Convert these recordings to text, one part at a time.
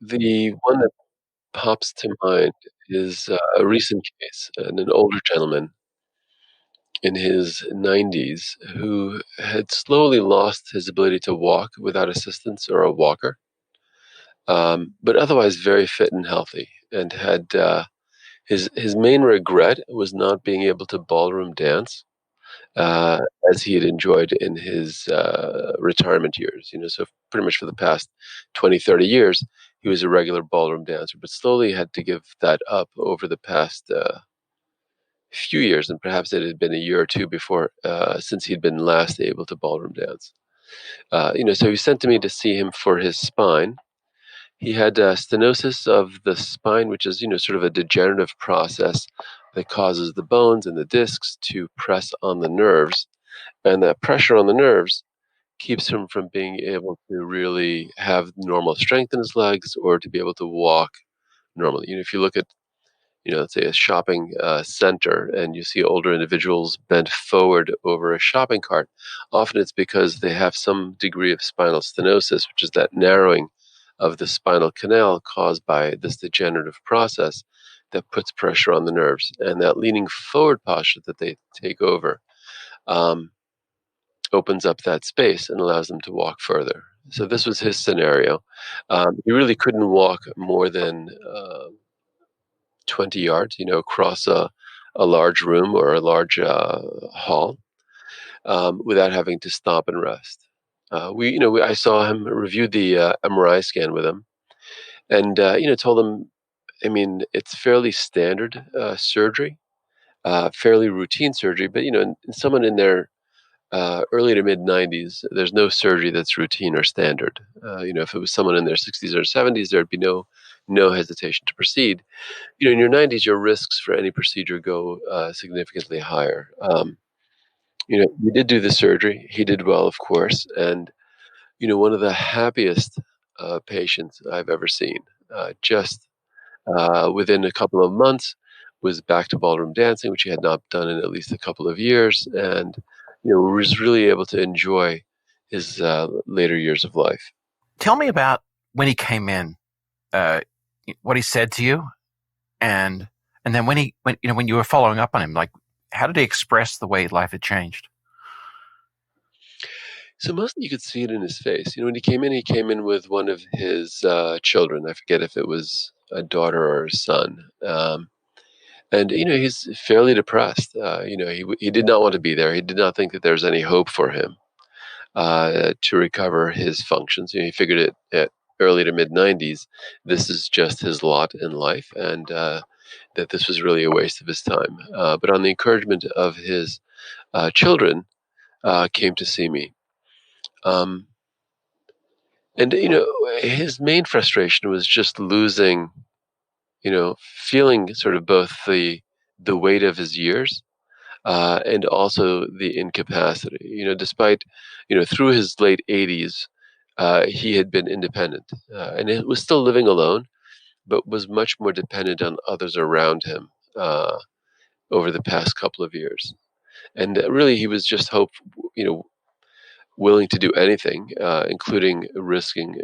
The one that pops to mind is a recent case, and an older gentleman in his 90s who had slowly lost his ability to walk without assistance or a walker, but otherwise very fit and healthy, and had his main regret was not being able to ballroom dance uh, as he had enjoyed in his retirement years. So pretty much for the past 20, 30 years, he was a regular ballroom dancer, but slowly had to give that up over the past few years, and perhaps it had been a year or two before since he'd been last able to ballroom dance. So he sent to me to see him for his spine. He had stenosis of the spine, which is, sort of a degenerative process that causes the bones and the discs to press on the nerves, and that pressure on the nerves keeps him from being able to really have normal strength in his legs or to be able to walk normally. If you look at, let's say a shopping center and you see older individuals bent forward over a shopping cart, often it's because they have some degree of spinal stenosis, which is that narrowing of the spinal canal caused by this degenerative process that puts pressure on the nerves. And that leaning forward posture that they take over um, opens up that space and allows them to walk further. So this was his scenario. He really couldn't walk more than 20 yards, across a large room or a large hall without having to stop and rest. I saw him, reviewed the MRI scan with him, and told him, I mean, it's fairly standard surgery, fairly routine surgery, but in someone in their early to mid 90s, there's no surgery that's routine or standard. If it was someone in their 60s or 70s, there'd be no hesitation to proceed. In your 90s, your risks for any procedure go significantly higher. We did do the surgery. He did well, of course, and one of the happiest patients I've ever seen. Just within a couple of months, was back to ballroom dancing, which he had not done in at least a couple of years, and was really able to enjoy his later years of life. Tell me about when he came in, uh, what he said to you, and then when you were following up on him, like how did he express the way life had changed? So mostly you could see it in his face. When he came in with one of his children. I forget if it was a daughter or a son. And he's fairly depressed. He did not want to be there. He did not think that there's any hope for him to recover his functions. He figured it at early to mid 90s. This is just his lot in life, and that this was really a waste of his time. But on the encouragement of his children, came to see me. Um, and his main frustration was just losing, feeling sort of both the weight of his years and also the incapacity. Despite, through his late 80s, he had been independent and it was still living alone, but was much more dependent on others around him over the past couple of years. And really, he was just willing to do anything, including risking,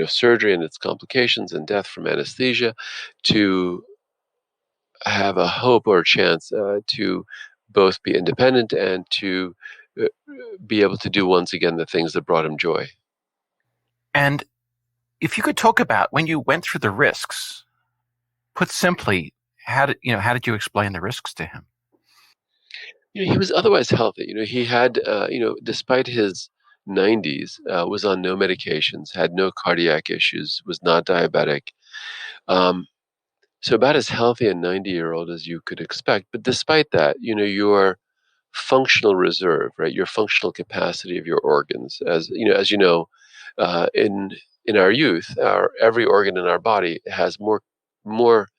surgery and its complications and death from anesthesia, to have a hope or a chance to both be independent and to uh, be able to do once again the things that brought him joy. And if you could talk about when you went through the risks, put simply, how did you explain the risks to him? He was otherwise healthy. He had, despite his 90s, was on no medications, had no cardiac issues, was not diabetic. Um, so about as healthy a 90-year-old as you could expect. But despite that, your functional reserve, right, your functional capacity of your organs, in our youth, our every organ in our body has more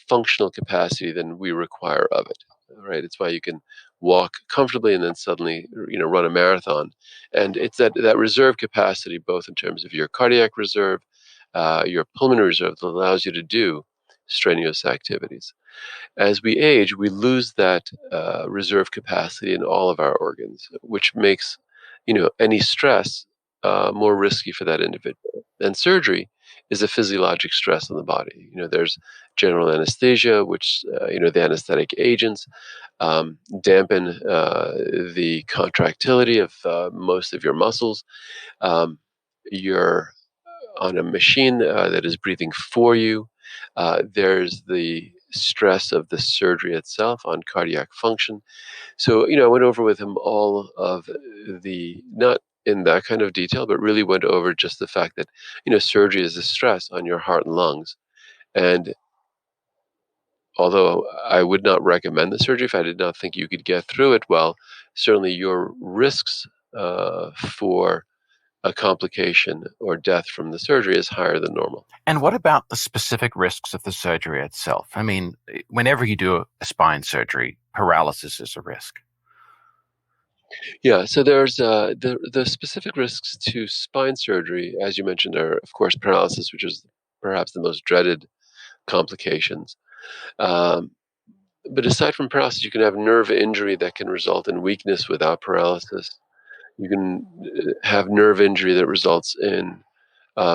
functional capacity than we require of it. Right, it's why you can walk comfortably and then suddenly run a marathon, and it's that reserve capacity, both in terms of your cardiac reserve, your pulmonary reserve, that allows you to do strenuous activities. As we age, we lose that reserve capacity in all of our organs, which makes any stress more risky for that individual. And surgery is a physiologic stress on the body. There's general anesthesia, which the anesthetic agents dampen the contractility of most of your muscles. You're on a machine that is breathing for you. There's the stress of the surgery itself on cardiac function. So, I went over with him all of the, not in that kind of detail, but really went over just the fact that, surgery is a stress on your heart and lungs. And although I would not recommend the surgery if I did not think you could get through it well, certainly your risks for a complication or death from the surgery is higher than normal. And what about the specific risks of the surgery itself? I mean, whenever you do a spine surgery, paralysis is a risk. Yeah, so there's the specific risks to spine surgery, as you mentioned, are of course paralysis, which is perhaps the most dreaded complications. Um, but aside from paralysis, you can have nerve injury that can result in weakness without paralysis. You can have nerve injury that results in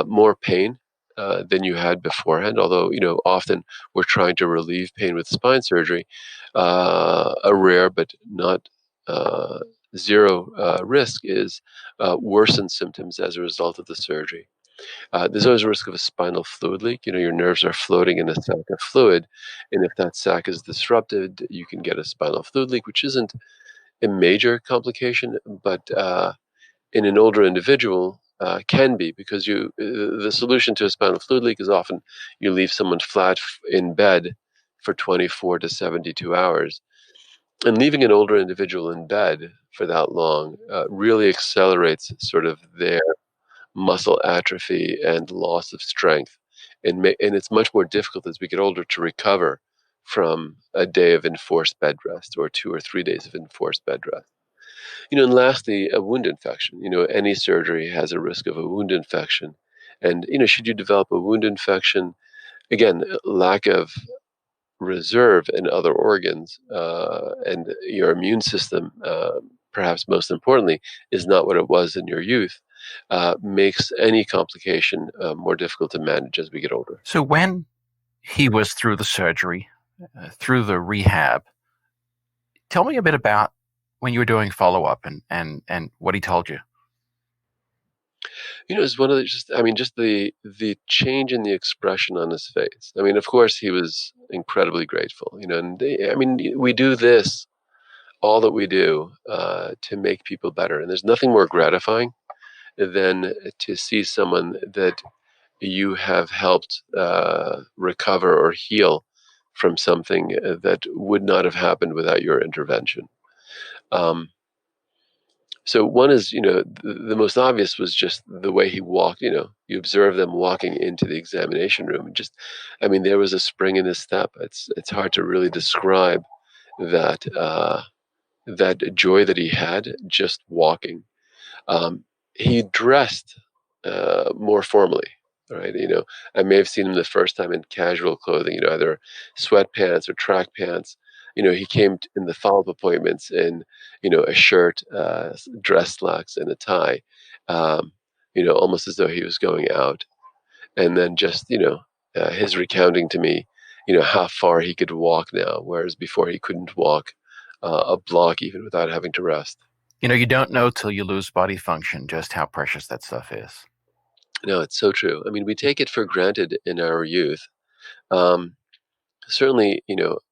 more pain than you had beforehand. Although often we're trying to relieve pain with spine surgery, a rare but not uh, zero risk is worsened symptoms as a result of the surgery. There's always a risk of a spinal fluid leak. Your nerves are floating in a sac of fluid, and if that sac is disrupted, you can get a spinal fluid leak, which isn't a major complication, but in an older individual can be, because the solution to a spinal fluid leak is often you leave someone flat in bed for 24 to 72 hours. And leaving an older individual in bed for that long really accelerates sort of their muscle atrophy and loss of strength. And it's much more difficult as we get older to recover from a day of enforced bed rest or 2 or 3 days of enforced bed rest. And lastly, a wound infection. Any surgery has a risk of a wound infection. And, should you develop a wound infection, again, lack of reserve in other organs and your immune system, perhaps most importantly, is not what it was in your youth, makes any complication more difficult to manage as we get older. So when he was through the surgery, through the rehab, tell me a bit about when you were doing follow-up and what he told you. It's one of the just the change in the expression on his face. Of course, he was incredibly grateful. And we do this, all that we do, to make people better, and there's nothing more gratifying than to see someone that you have helped recover or heal from something that would not have happened without your intervention. Um, So one is, the most obvious was just the way he walked. You observe them walking into the examination room, and just, there was a spring in his step. It's hard to really describe that that joy that he had just walking. He dressed more formally, right? I may have seen him the first time in casual clothing, either sweatpants or track pants. He came in the follow-up appointments in, a shirt, dress slacks, and a tie, almost as though he was going out. And then just, his recounting to me, how far he could walk now, whereas before he couldn't walk a block even without having to rest. You don't know till you lose body function just how precious that stuff is. No, it's so true. We take it for granted in our youth. Um, Certainly,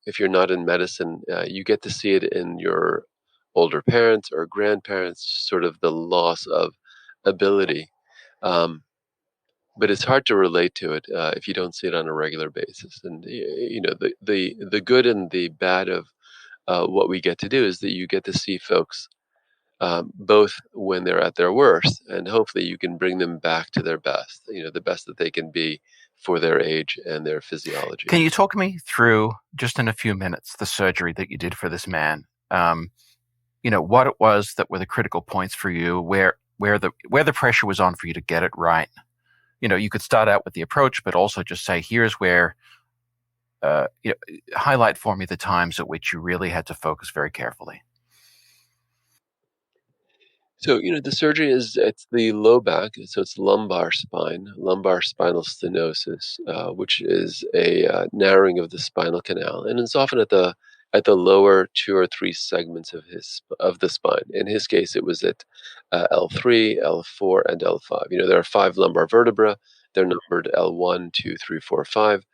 if you're not in medicine, you get to see it in your older parents or grandparents, sort of the loss of ability. Um, but it's hard to relate to it if you don't see it on a regular basis. And the good and the bad of what we get to do is that you get to see folks both when they're at their worst, and hopefully you can bring them back to their best, the best that they can be for their age and their physiology. Can you talk me through, just in a few minutes, the surgery that you did for this man? What it was that were the critical points for you, where the pressure was on for you to get it right. You could start out with the approach, but also just say, here's where, highlight for me the times at which you really had to focus very carefully. So, the surgery it's the low back, so it's lumbar spine, lumbar spinal stenosis, which is a narrowing of the spinal canal, and it's often at the lower two or three segments of the spine. In his case, it was at L3, L4, and L5. There are five lumbar vertebrae. They're numbered L1, 2, 3, 4, 5.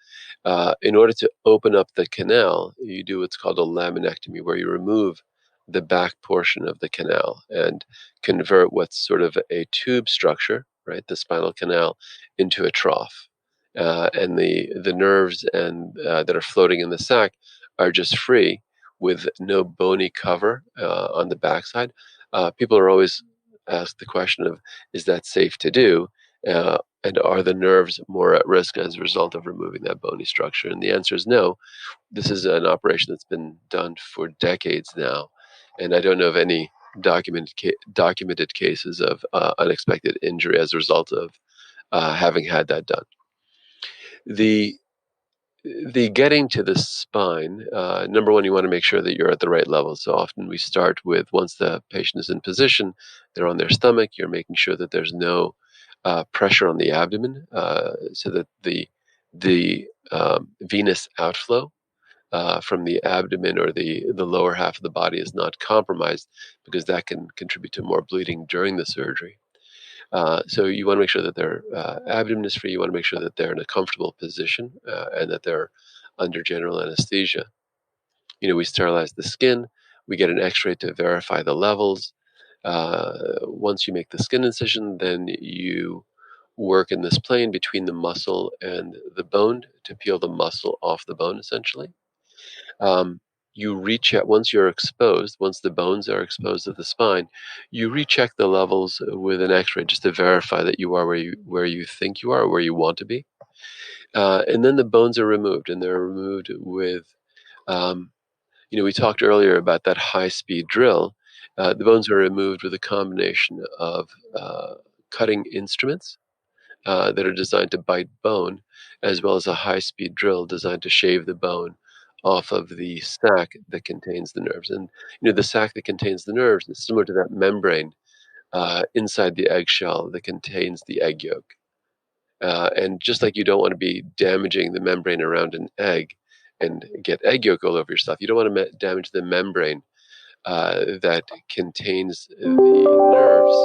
In order to open up the canal, you do what's called a laminectomy, where you remove the back portion of the canal and convert what's sort of a tube structure, right, the spinal canal, into a trough. And the nerves that are floating in the sac are just free with no bony cover on the backside. People are always asked the question of, is that safe to do? And are the nerves more at risk as a result of removing that bony structure? And the answer is no. This is an operation that's been done for decades now, and I don't know of any documented cases of unexpected injury as a result of having had that done. The the getting to the spine, number one, you want to make sure that you're at the right level. So often we start with, once the patient is in position, they're on their stomach, you're making sure that there's no pressure on the abdomen, so that the venous outflow from the abdomen or the lower half of the body is not compromised, because that can contribute to more bleeding during the surgery. So you want to make sure that their abdomen is free. You want to make sure that they're in a comfortable position, and that they're under general anesthesia. We sterilize the skin. We get an X-ray to verify the levels. Once you make the skin incision, then you work in this plane between the muscle and the bone to peel the muscle off the bone, essentially. You recheck once you're exposed, once the bones are exposed to the spine, you recheck the levels with an X-ray just to verify that you are where you think you are, or where you want to be. And then the bones are removed, and they're removed with, we talked earlier about that high-speed drill. The bones are removed with a combination of cutting instruments that are designed to bite bone, as well as a high-speed drill designed to shave the bone off of the sac that contains the nerves. And the sac that contains the nerves is similar to that membrane inside the eggshell that contains the egg yolk. And just like you don't want to be damaging the membrane around an egg and get egg yolk all over your stuff, you don't want to damage the membrane that contains the nerves.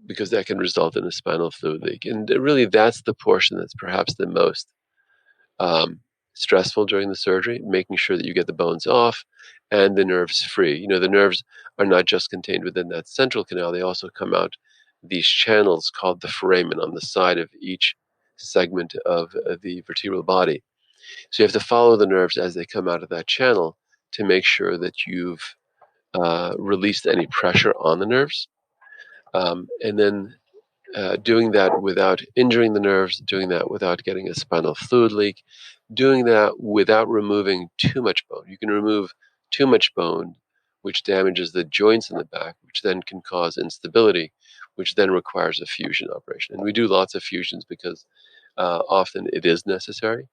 Because that can result in a spinal fluid leak. And really, that's the portion that's perhaps the most stressful during the surgery, making sure that you get the bones off and the nerves free. The nerves are not just contained within that central canal, they also come out these channels called the foramen on the side of each segment of the vertebral body. So you have to follow the nerves as they come out of that channel to make sure that you've released any pressure on the nerves. And then doing that without injuring the nerves, doing that without getting a spinal fluid leak, doing that without removing too much bone. You can remove too much bone, which damages the joints in the back, which then can cause instability, which then requires a fusion operation. And we do lots of fusions because often it is necessary.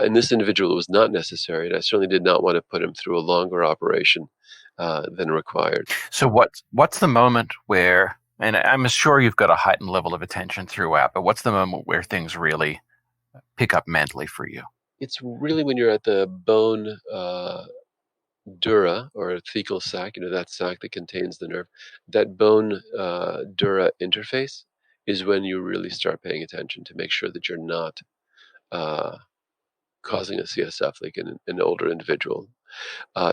In this individual, it was not necessary, and I certainly did not want to put him through a longer operation than required. So what's the moment where, and I'm sure you've got a heightened level of attention throughout, but what's the moment where things really pick up mentally for you? It's really when you're at the bone dura, or thecal sac, that sac that contains the nerve. That bone dura interface is when you really start paying attention to make sure that you're not causing a CSF leak in an older individual.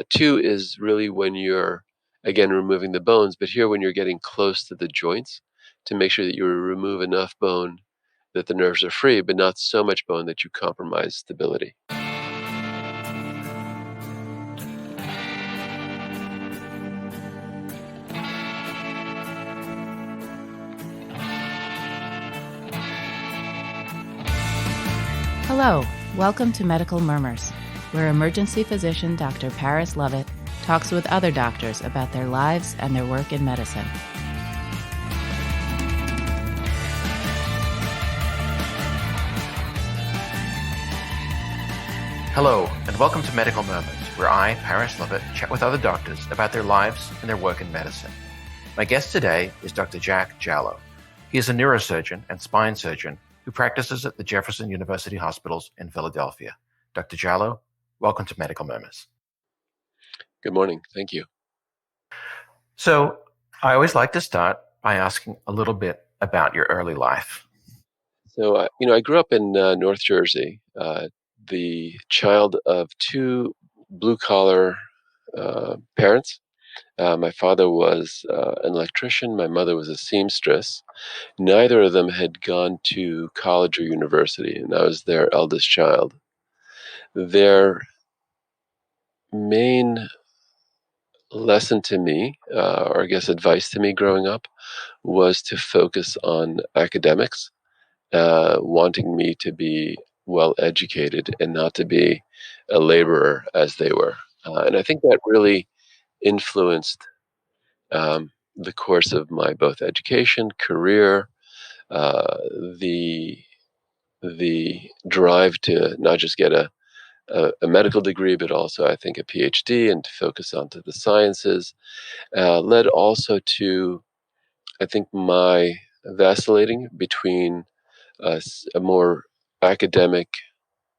Two is really when you're, again, removing the bones, but here when you're getting close to the joints, to make sure that you remove enough bone that the nerves are free, but not so much bone that you compromise stability. Hello, welcome to Medical Murmurs, where emergency physician Dr. Paris Lovett talks with other doctors about their lives and their work in medicine. Hello, and welcome to Medical Murmurs, where I, Paris Lovett, chat with other doctors about their lives and their work in medicine. My guest today is Dr. Jack Jallo. He is a neurosurgeon and spine surgeon who practices at the Jefferson University Hospitals in Philadelphia. Dr. Jallo, welcome to Medical Murmurs. Good morning. Thank you. So I always like to start by asking a little bit about your early life. So, I grew up in North Jersey, the child of two blue-collar parents. My father was an electrician. My mother was a seamstress. Neither of them had gone to college or university, and I was their eldest child. Their main lesson to me, or I guess advice to me growing up, was to focus on academics, wanting me to be well educated and not to be a laborer as they were. And I think that really influenced the course of my both education, career, uh, the the drive to not just get a medical degree, but also I think a PhD and to focus onto the sciences, led also to I think my vacillating between a more academic,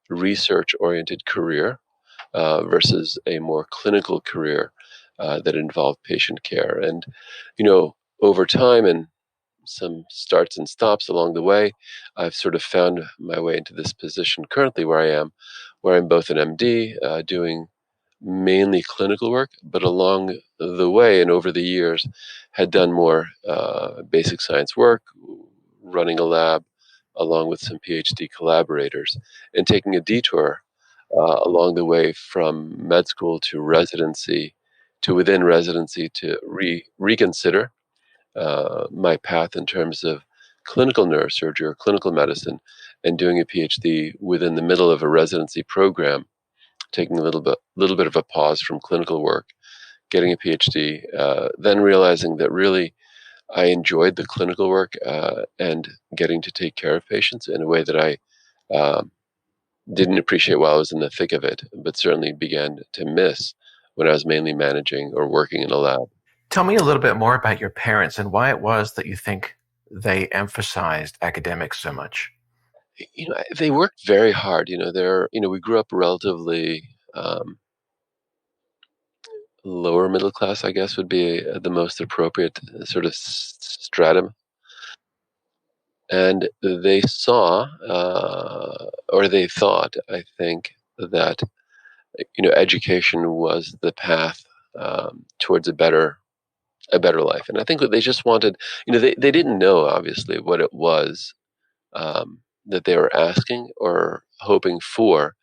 research-oriented career versus a more clinical career that involved patient care. And over time and some starts and stops along the way, I've sort of found my way into this position currently where I am, where I'm both an MD doing mainly clinical work, but along the way and over the years had done more basic science work, running a lab along with some PhD collaborators, and taking a detour along the way from med school to residency to within residency to reconsider my path in terms of clinical neurosurgery or clinical medicine and doing a PhD within the middle of a residency program, taking a little bit of a pause from clinical work, getting a PhD, then realizing that really I enjoyed the clinical work and getting to take care of patients in a way that I didn't appreciate while I was in the thick of it, but certainly began to miss when I was mainly managing or working in a lab. Tell me a little bit more about your parents and why it was that you think they emphasized academics so much. They worked very hard. We grew up relatively lower middle class, I guess, would be the most appropriate sort of stratum. And they saw, or they thought, I think, that education was the path towards a better life. And I think that they just wanted, they didn't know obviously what it was that they were asking or hoping for,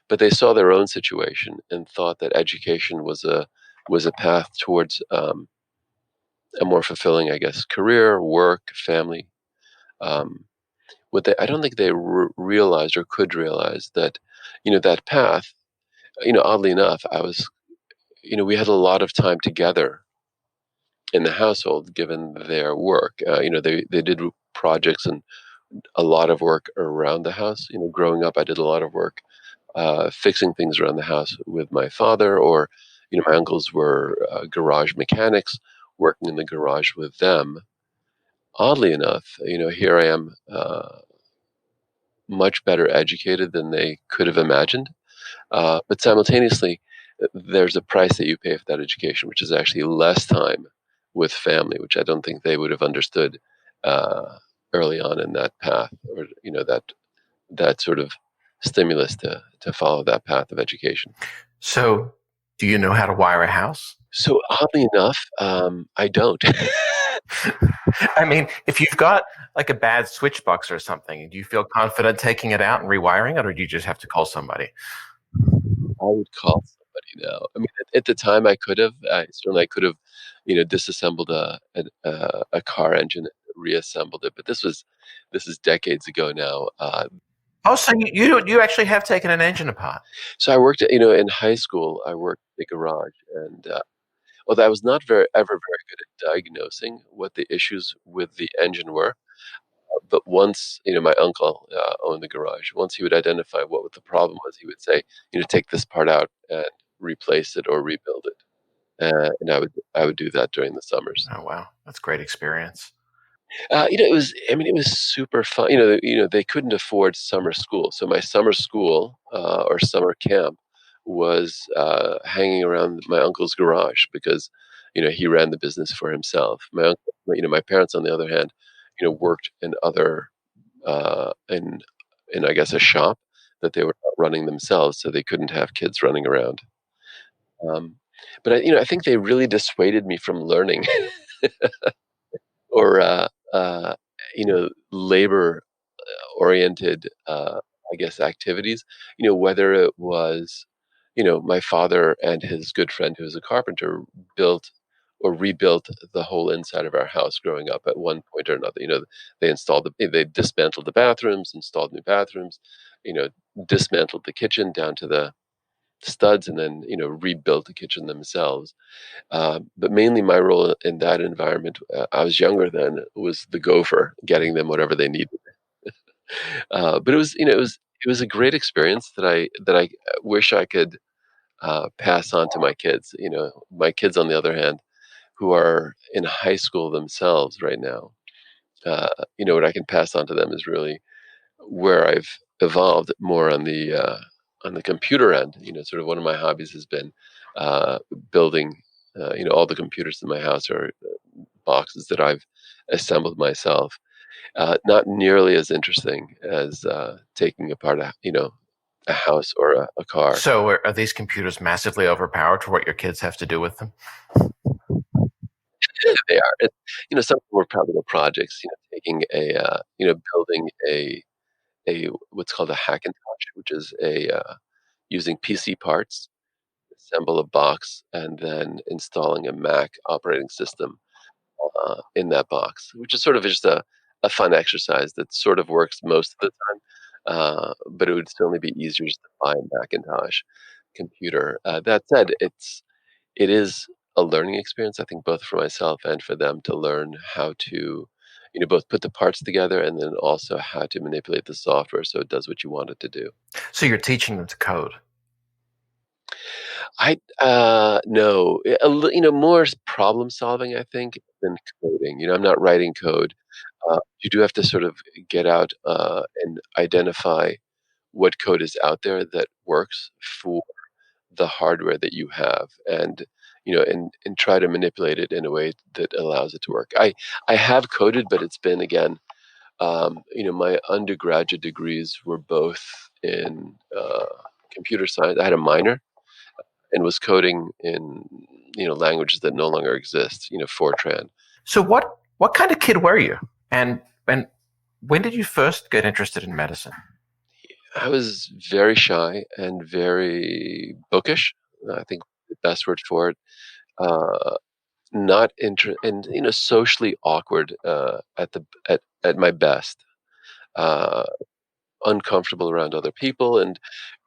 but they saw their own situation and thought that education was a path towards a more fulfilling, I guess, career, work, family. Um, I don't think they realized or could realize that, that path. Oddly enough, we had a lot of time together in the household given their work. They did projects and a lot of work around the house. Growing up, I did a lot of work fixing things around the house with my father, or my uncles were garage mechanics, working in the garage with them. Oddly enough, here I am, much better educated than they could have imagined. But simultaneously, there's a price that you pay for that education, which is actually less time with family, which I don't think they would have understood early on in that path, or that sort of stimulus to follow that path of education. So, do you know how to wire a house? So oddly enough, I don't. I mean, if you've got like a bad switch box or something, do you feel confident taking it out and rewiring it, or do you just have to call somebody? I would call somebody now. I mean, at the time, I could have. I could have, disassembled a car engine, reassembled it. But this is decades ago now. Oh, so you actually have taken an engine apart? So I worked, in high school. I worked in a garage, and although I was not ever very good at diagnosing what the issues with the engine were, but once, my uncle owned the garage. Once he would identify what the problem was, he would say, take this part out and replace it or rebuild it. And I would do that during the summers. Oh, wow. That's a great experience. It was. I mean, it was super fun. They couldn't afford summer school, so my summer school or summer camp was hanging around my uncle's garage because he ran the business for himself. My parents, on the other hand, worked in other in I guess a shop that they were not running themselves, so they couldn't have kids running around. Um, but I think they really dissuaded me from learning or labor oriented I guess activities. Whether it was my father and his good friend who was a carpenter built or rebuilt the whole inside of our house growing up at one point or another. They dismantled the bathrooms, installed new bathrooms, you know dismantled the kitchen down to the studs, and then rebuilt the kitchen themselves. But mainly my role in that environment, I was younger then, was the gopher, getting them whatever they needed. But it was a great experience that I wish I could pass on to my kids. My kids, on the other hand, who are in high school themselves right now. What I can pass on to them is really where I've evolved more on the computer end. Sort of one of my hobbies has been uh, building. All the computers in my house are boxes that I've assembled myself. Not nearly as interesting as taking apart a house or a car. So are these computers massively overpowered for what your kids have to do with them? They are. Some more practical projects. Taking building a what's called a Hackintosh, which is a using PC parts, assemble a box, and then installing a Mac operating system in that box, which is sort of just a fun exercise that sort of works most of the time. But it would certainly be easier just to buy a Macintosh computer. That said, it is a learning experience, I think, both for myself and for them to learn how to, both put the parts together and then also how to manipulate the software so it does what you want it to do. So you're teaching them to code. I no, more problem solving, I think, than coding. I'm not writing code. You do have to sort of get out and identify what code is out there that works for the hardware that you have, and and try to manipulate it in a way that allows it to work. I have coded, but it's been, again, my undergraduate degrees were both in computer science. I had a minor and was coding in languages that no longer exist, Fortran. So what kind of kid were you? And when did you first get interested in medicine? I was very shy and very bookish. I think the best word for it. Uh, Not and socially awkward at my best. Uh, Uncomfortable around other people, and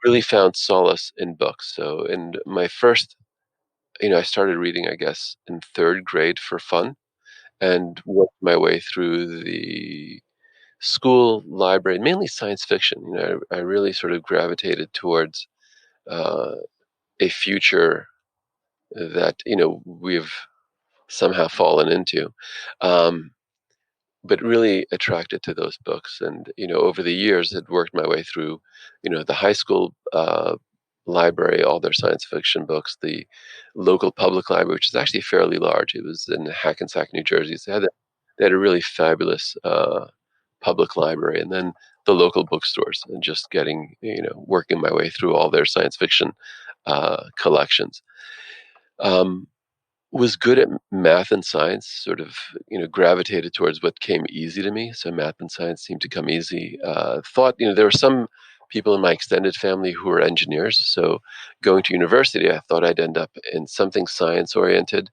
really found solace in books. So in my first, I started reading, I guess, in third grade for fun, and worked my way through the school library, mainly science fiction. I really sort of gravitated towards uh, a future that we've somehow fallen into. Um, but really attracted to those books. And over the years, had worked my way through the high school library, all their science fiction books, the local public library, which is actually fairly large. It was in Hackensack, New Jersey. So they had a really fabulous public library, and then the local bookstores, and just getting working my way through all their science fiction collections. Um, was good at math and science, sort of, gravitated towards what came easy to me. So math and science seemed to come easy. Thought, there were some people in my extended family who were engineers. So going to university, I thought I'd end up in something science oriented.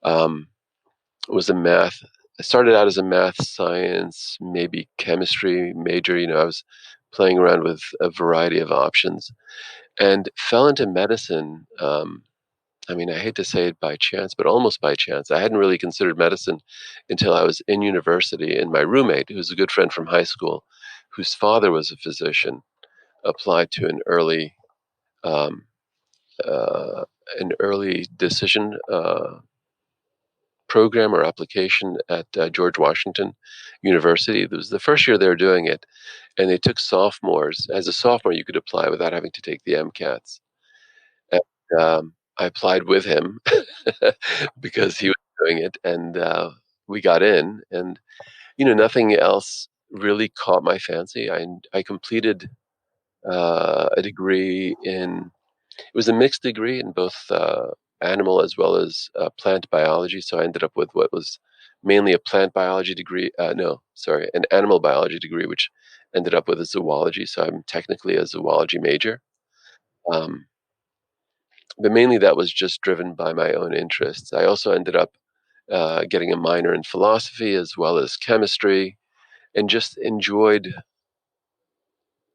Um, was a math. I started out as a math, science, maybe chemistry major. I was playing around with a variety of options, and fell into medicine. I mean, I hate to say it by chance, but almost by chance. I hadn't really considered medicine until I was in university, and my roommate, who was a good friend from high school, whose father was a physician, applied to an early um, an early decision program or application at George Washington University. It was the first year they were doing it, and they took sophomores. As a sophomore, you could apply without having to take the MCATs. And, I applied with him because he was doing it, and we got in. And nothing else really caught my fancy. I completed a degree in. It was a mixed degree in both animal as well as plant biology. So I ended up with what was mainly a plant biology degree. No, sorry, an animal biology degree, which ended up with a zoology. So I'm technically a zoology major. Um, but mainly that was just driven by my own interests. I also ended up getting a minor in philosophy as well as chemistry, and just enjoyed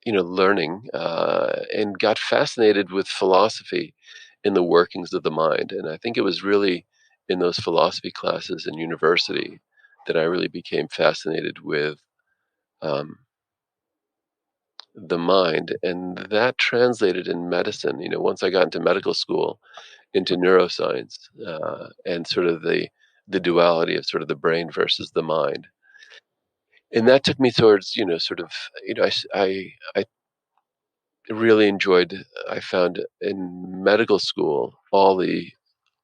learning, and got fascinated with philosophy in the workings of the mind. And I think it was really in those philosophy classes in university that I really became fascinated with um, the mind. And that translated in medicine. Once I got into medical school, into neuroscience, and sort of the duality of sort of the brain versus the mind. And that took me towards, sort of, I really enjoyed. I found in medical school all the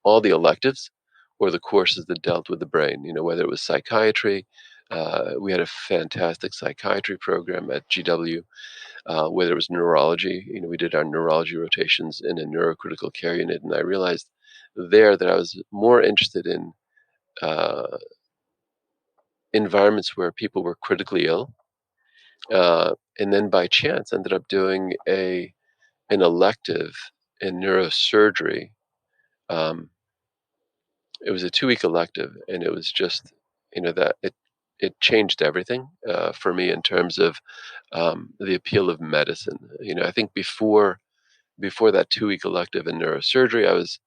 electives or the courses that dealt with the brain. Whether it was psychiatry, we had a fantastic psychiatry program at GW. Whether it was neurology, we did our neurology rotations in a neurocritical care unit, and I realized there that I was more interested in uh, environments where people were critically ill, and then by chance ended up doing an elective in neurosurgery. Um, it was a 2-week elective, and it was just that it changed everything for me in terms of the appeal of medicine. I think before that 2-week elective in neurosurgery, I was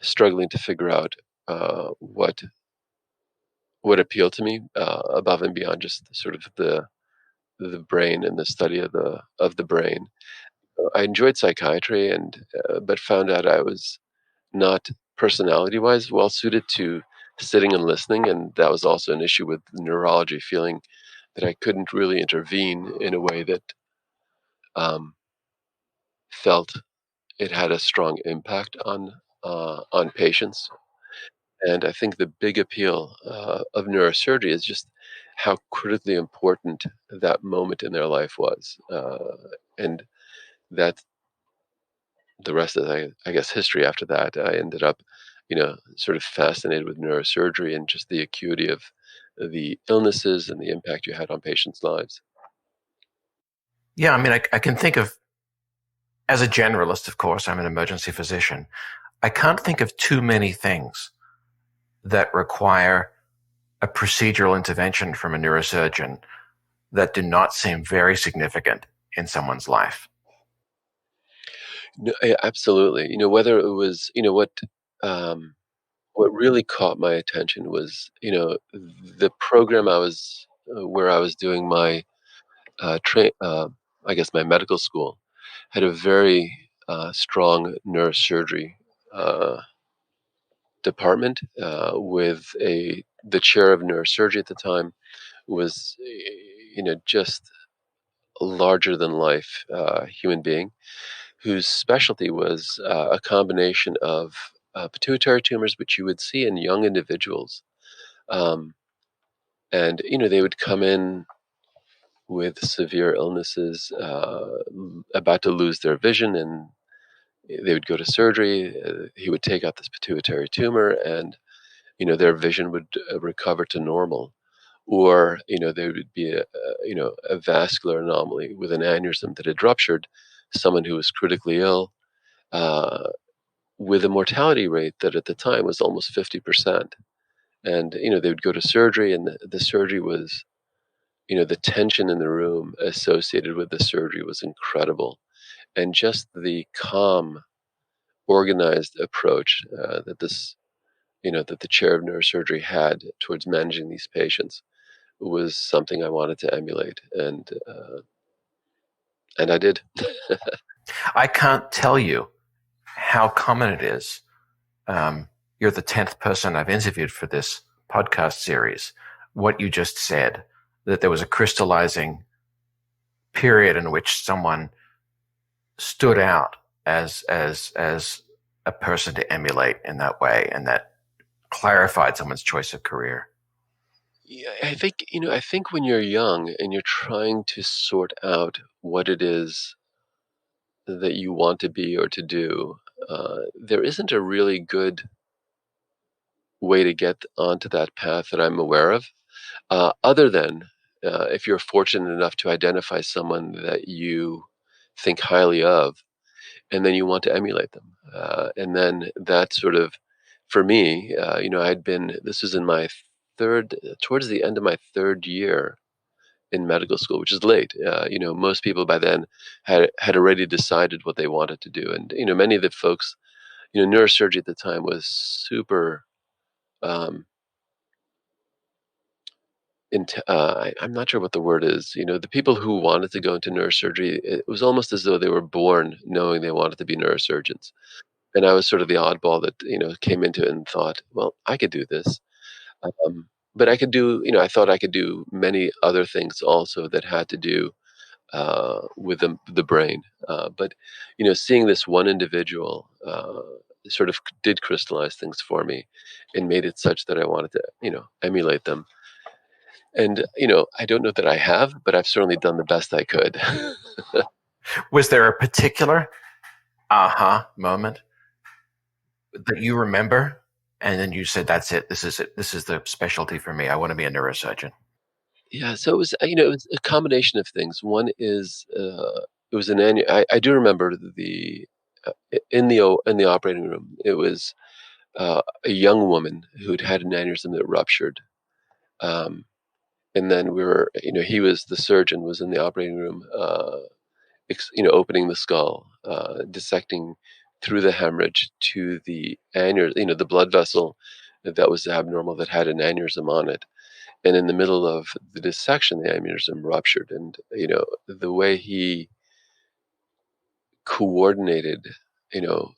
struggling to figure out what appealed to me above and beyond just sort of the brain and the study of the brain. I enjoyed psychiatry, and but found out I was not personality-wise well suited to sitting and listening, and that was also an issue with neurology, feeling that I couldn't really intervene in a way that um, felt it had a strong impact on patients. And I think the big appeal of neurosurgery is just how critically important that moment in their life was, and that the rest is, I guess, history after that. I ended up, sort of fascinated with neurosurgery and just the acuity of the illnesses and the impact you had on patients' lives. Yeah, I mean, I can think of, as a generalist, of course, I'm an emergency physician. I can't think of too many things that require a procedural intervention from a neurosurgeon that do not seem very significant in someone's life. No, yeah, absolutely. Whether it was, what really caught my attention was, the program where I was doing my I guess my medical school had a very strong neurosurgery uh, department with the chair of neurosurgery at the time was just a larger than life human being whose specialty was a combination of pituitary tumors, which you would see in young individuals. Um, and they would come in with severe illnesses, about to lose their vision, and they would go to surgery. He would take out this pituitary tumor, and their vision would recover to normal. Or there would be a vascular anomaly with an aneurysm that had ruptured, someone who was critically ill, uh, with a mortality rate that at the time was almost 50%. And they would go to surgery, and the surgery was, the tension in the room associated with the surgery was incredible, and just the calm, organized approach that the chair of neurosurgery had towards managing these patients was something I wanted to emulate, and I did. I can't tell you how common it is. You're the 10th person I've interviewed for this podcast series. What you just said, that there was a crystallizing period in which someone stood out as a person to emulate in that way, and that clarified someone's choice of career. Yeah, I think when you're young and you're trying to sort out what it is that you want to be or to do, there isn't a really good way to get onto that path that I'm aware of, other than if you're fortunate enough to identify someone that you think highly of, and then you want to emulate them. And then that sort of, for me, this was in my towards the end of my third year in medical school, which is late. Most people by then had already decided what they wanted to do. And, many of the folks, neurosurgery at the time was super, um, I'm not sure what the word is. The people who wanted to go into neurosurgery, it was almost as though they were born knowing they wanted to be neurosurgeons. And I was sort of the oddball that, came into it and thought, well, I could do this. But I could do, I thought I could do many other things also that had to do with the brain. But, seeing this one individual sort of did crystallize things for me and made it such that I wanted to, emulate them. And, I don't know that I have, but I've certainly done the best I could. Was there a particular aha moment that you remember, and then you said, that's it, this is the specialty for me, I want to be a neurosurgeon? Yeah, so it was a combination of things. One is, it was an annual. I do remember in the operating room. It was a young woman who'd had an aneurysm that ruptured, um, and then he was the surgeon was in the operating room, opening the skull, dissecting through the hemorrhage to the aneurysm, the blood vessel that was abnormal that had an aneurysm on it. And in the middle of the dissection, the aneurysm ruptured. And, the way he coordinated, you know,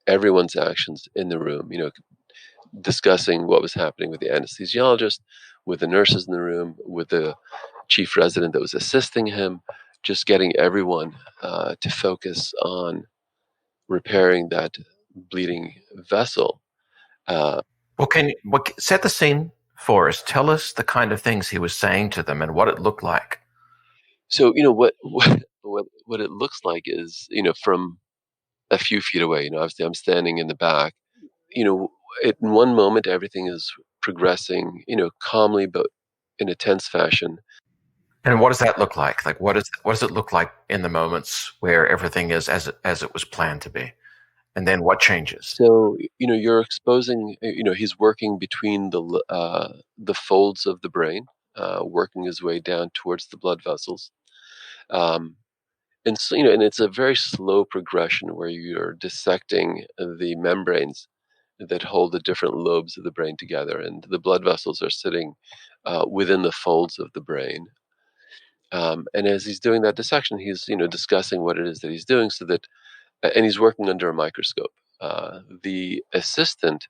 everyone's actions in the room, discussing what was happening with the anesthesiologist, with the nurses in the room, with the chief resident that was assisting him, just getting everyone to focus on repairing that bleeding vessel. Well, set the scene for us? Tell us the kind of things he was saying to them and what it looked like. So, what it looks like is, from a few feet away, obviously I'm standing in the back, you know, in one moment, everything is progressing, calmly, but in a tense fashion. And what does that look like? Like, what does it look like in the moments where everything is as it was planned to be? And then what changes? So, you're exposing, he's working between the folds of the brain, working his way down towards the blood vessels. And so, and it's a very slow progression where you're dissecting the membranes that hold the different lobes of the brain together, and the blood vessels are sitting within the folds of the brain. And as he's doing that dissection, he's discussing what it is that he's doing, so that, and he's working under a microscope. The assistant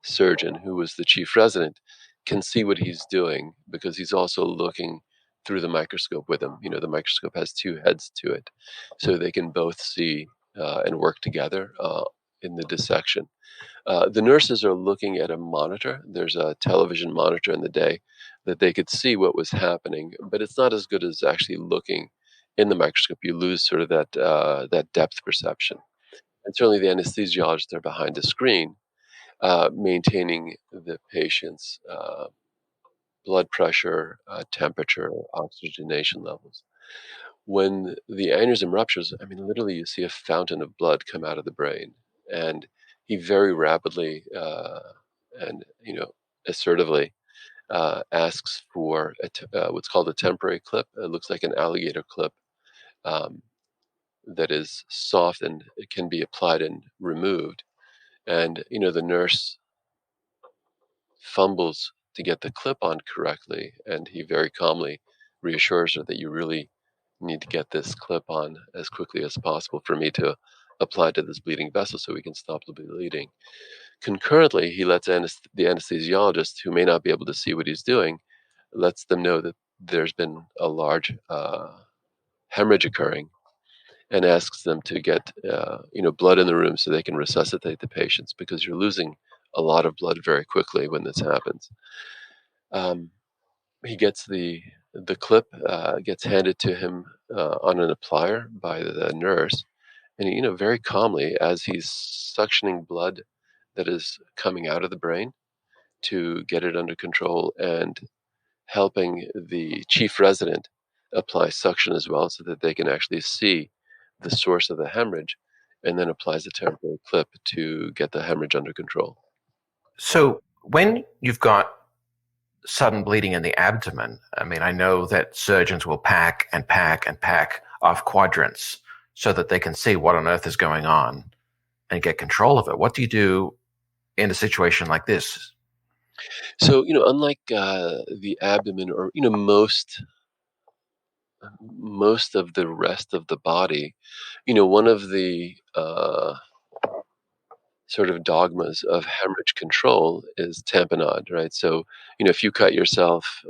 surgeon, who was the chief resident, can see what he's doing because he's also looking through the microscope with him. The microscope has two heads to it, so they can both see and work together in the dissection. The nurses are looking at a monitor. There's a television monitor in the day that they could see what was happening, but it's not as good as actually looking in the microscope. You lose sort of that depth perception. And certainly the anesthesiologists are behind the screen, maintaining the patient's blood pressure, temperature, oxygenation levels. When the aneurysm ruptures, I mean, literally, you see a fountain of blood come out of the brain, and he very rapidly and assertively asks for what's called a temporary clip. It looks like an alligator clip um, that is soft and it can be applied and removed. And the nurse fumbles to get the clip on correctly, and he very calmly reassures her that you really need to get this clip on as quickly as possible for me to applied to this bleeding vessel so we can stop the bleeding. Concurrently, he lets the anesthesiologist, who may not be able to see what he's doing, lets them know that there's been a large hemorrhage occurring, and asks them to get blood in the room so they can resuscitate the patients, because you're losing a lot of blood very quickly when this happens. He gets the clip, gets handed to him on an applier by the nurse, and very calmly, as he's suctioning blood that is coming out of the brain to get it under control, and helping the chief resident apply suction as well so that they can actually see the source of the hemorrhage, and then applies a temporary clip to get the hemorrhage under control. So when you've got sudden bleeding in the abdomen, I mean, I know that surgeons will pack and pack and pack off quadrants so that they can see what on earth is going on and get control of it. What do you do in a situation like this? So, unlike the abdomen, or most of the rest of the body, one of the sort of dogmas of hemorrhage control is tamponade, right? So, if you cut yourself,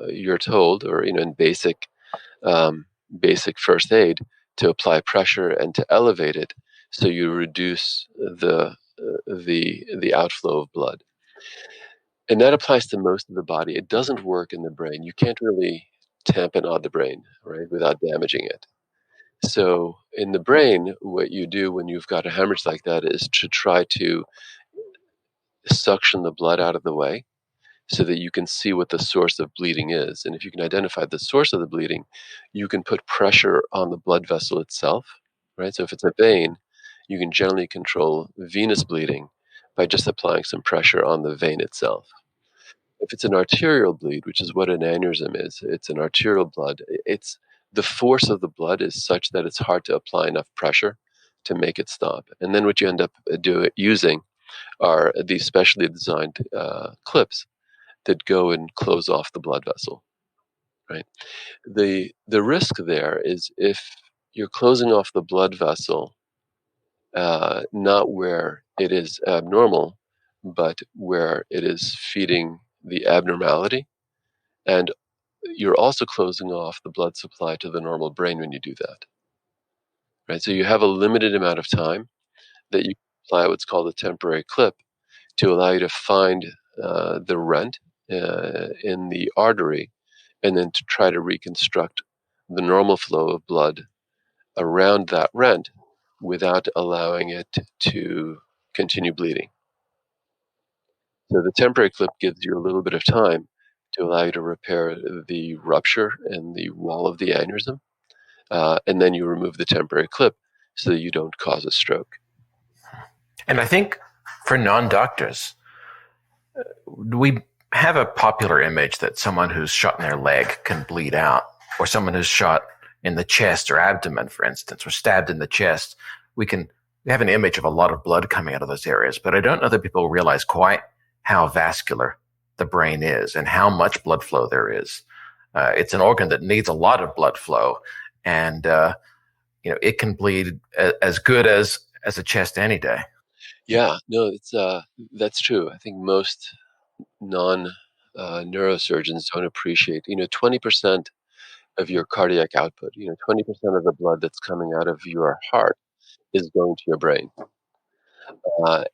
you're told, or in basic first aid, to apply pressure and to elevate it so you reduce the outflow of blood. And that applies to most of the body. It doesn't work in the brain. You can't really tamponade the brain, right, without damaging it. So in the brain, what you do when you've got a hemorrhage like that is to try to suction the blood out of the way so that you can see what the source of bleeding is. And if you can identify the source of the bleeding, you can put pressure on the blood vessel itself, right? So if it's a vein, you can generally control venous bleeding by just applying some pressure on the vein itself. If it's an arterial bleed, which is what an aneurysm is, it's an arterial blood. It's the force of the blood is such that it's hard to apply enough pressure to make it stop. And then what you end up using are these specially designed clips that go and close off the blood vessel, right? The risk there is if you're closing off the blood vessel, not where it is abnormal, but where it is feeding the abnormality, and you're also closing off the blood supply to the normal brain when you do that, right? So you have a limited amount of time that you apply what's called a temporary clip to allow you to find the rent in the artery, and then to try to reconstruct the normal flow of blood around that rent without allowing it to continue bleeding. So the temporary clip gives you a little bit of time to allow you to repair the rupture in the wall of the aneurysm, and then you remove the temporary clip so that you don't cause a stroke. And I think for non-doctors, we have a popular image that someone who's shot in their leg can bleed out, or someone who's shot in the chest or abdomen, for instance, or stabbed in the chest. We have an image of a lot of blood coming out of those areas, but I don't know that people realize quite how vascular the brain is and how much blood flow there is. It's an organ that needs a lot of blood flow, and it can bleed as good as a chest any day. Yeah, no, that's true. I think most neurosurgeons don't appreciate. 20% of your cardiac output, 20% of the blood that's coming out of your heart is going to your brain.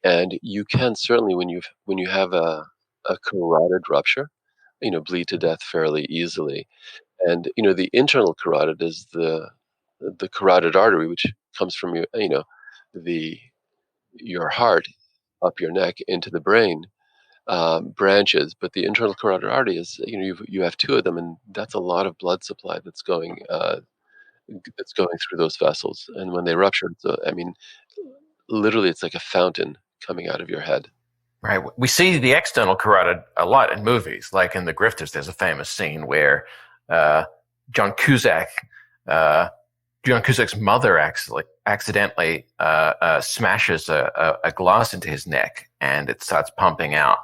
And you can certainly, when you have a carotid rupture, bleed to death fairly easily. And the internal carotid is the carotid artery, which comes from your heart up your neck into the brain, branches. But the internal carotid artery is, you have two of them, and that's a lot of blood supply that's going through those vessels. And when they rupture, literally, it's like a fountain coming out of your head. Right. We see the external carotid a lot in movies. Like in The Grifters, there's a famous scene where John Cusack's mother accidentally smashes a glass into his neck, and it starts pumping out.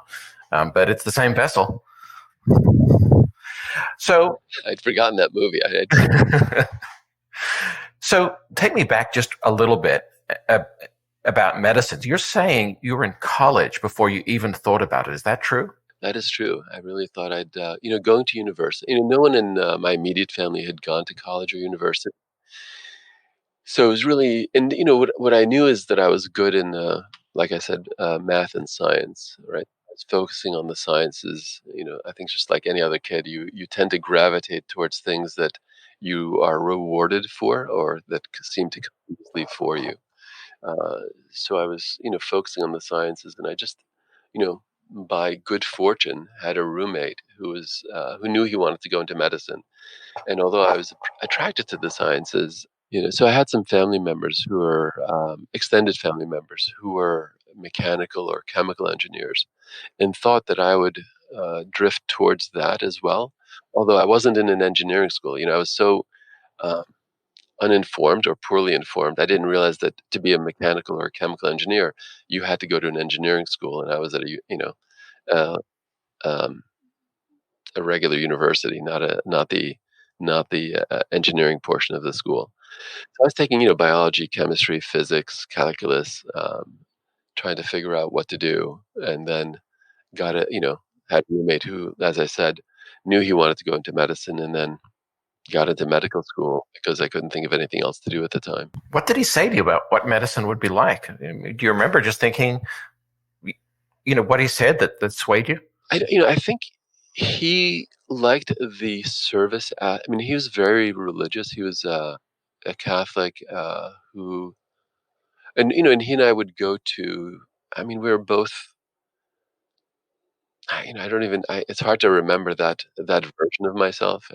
But it's the same vessel. So I'd forgotten that movie. So take me back just a little bit. about medicine. You're saying you were in college before you even thought about it. Is that true? That is true. I really thought I'd, going to university. No one in my immediate family had gone to college or university. So it was really, and what I knew is that I was good in, like I said, math and science, right? I was focusing on the sciences. I think just like any other kid, you tend to gravitate towards things that you are rewarded for or that seem to come easily for you. Uh, so I was, focusing on the sciences, and I just, you know, by good fortune, had a roommate who knew he wanted to go into medicine. And although I was attracted to the sciences, so I had some family members who were extended family members who were mechanical or chemical engineers, and thought that I would drift towards that as well. Although I wasn't in an engineering school, I was so um, uninformed or poorly informed. I didn't realize that to be a mechanical or a chemical engineer, you had to go to an engineering school, and I was at uh, um, a regular university, not the engineering portion of the school. So I was taking biology, chemistry, physics, calculus, trying to figure out what to do, and then got a had a roommate who, as I said, knew he wanted to go into medicine, and then got into medical school because I couldn't think of anything else to do at the time. What did he say to you about what medicine would be like? Do you remember just thinking, what he said that swayed you? I think he liked the service. He was very religious. He was a Catholic who, and he and I would go to. We were both. I don't even. It's hard to remember that version of myself.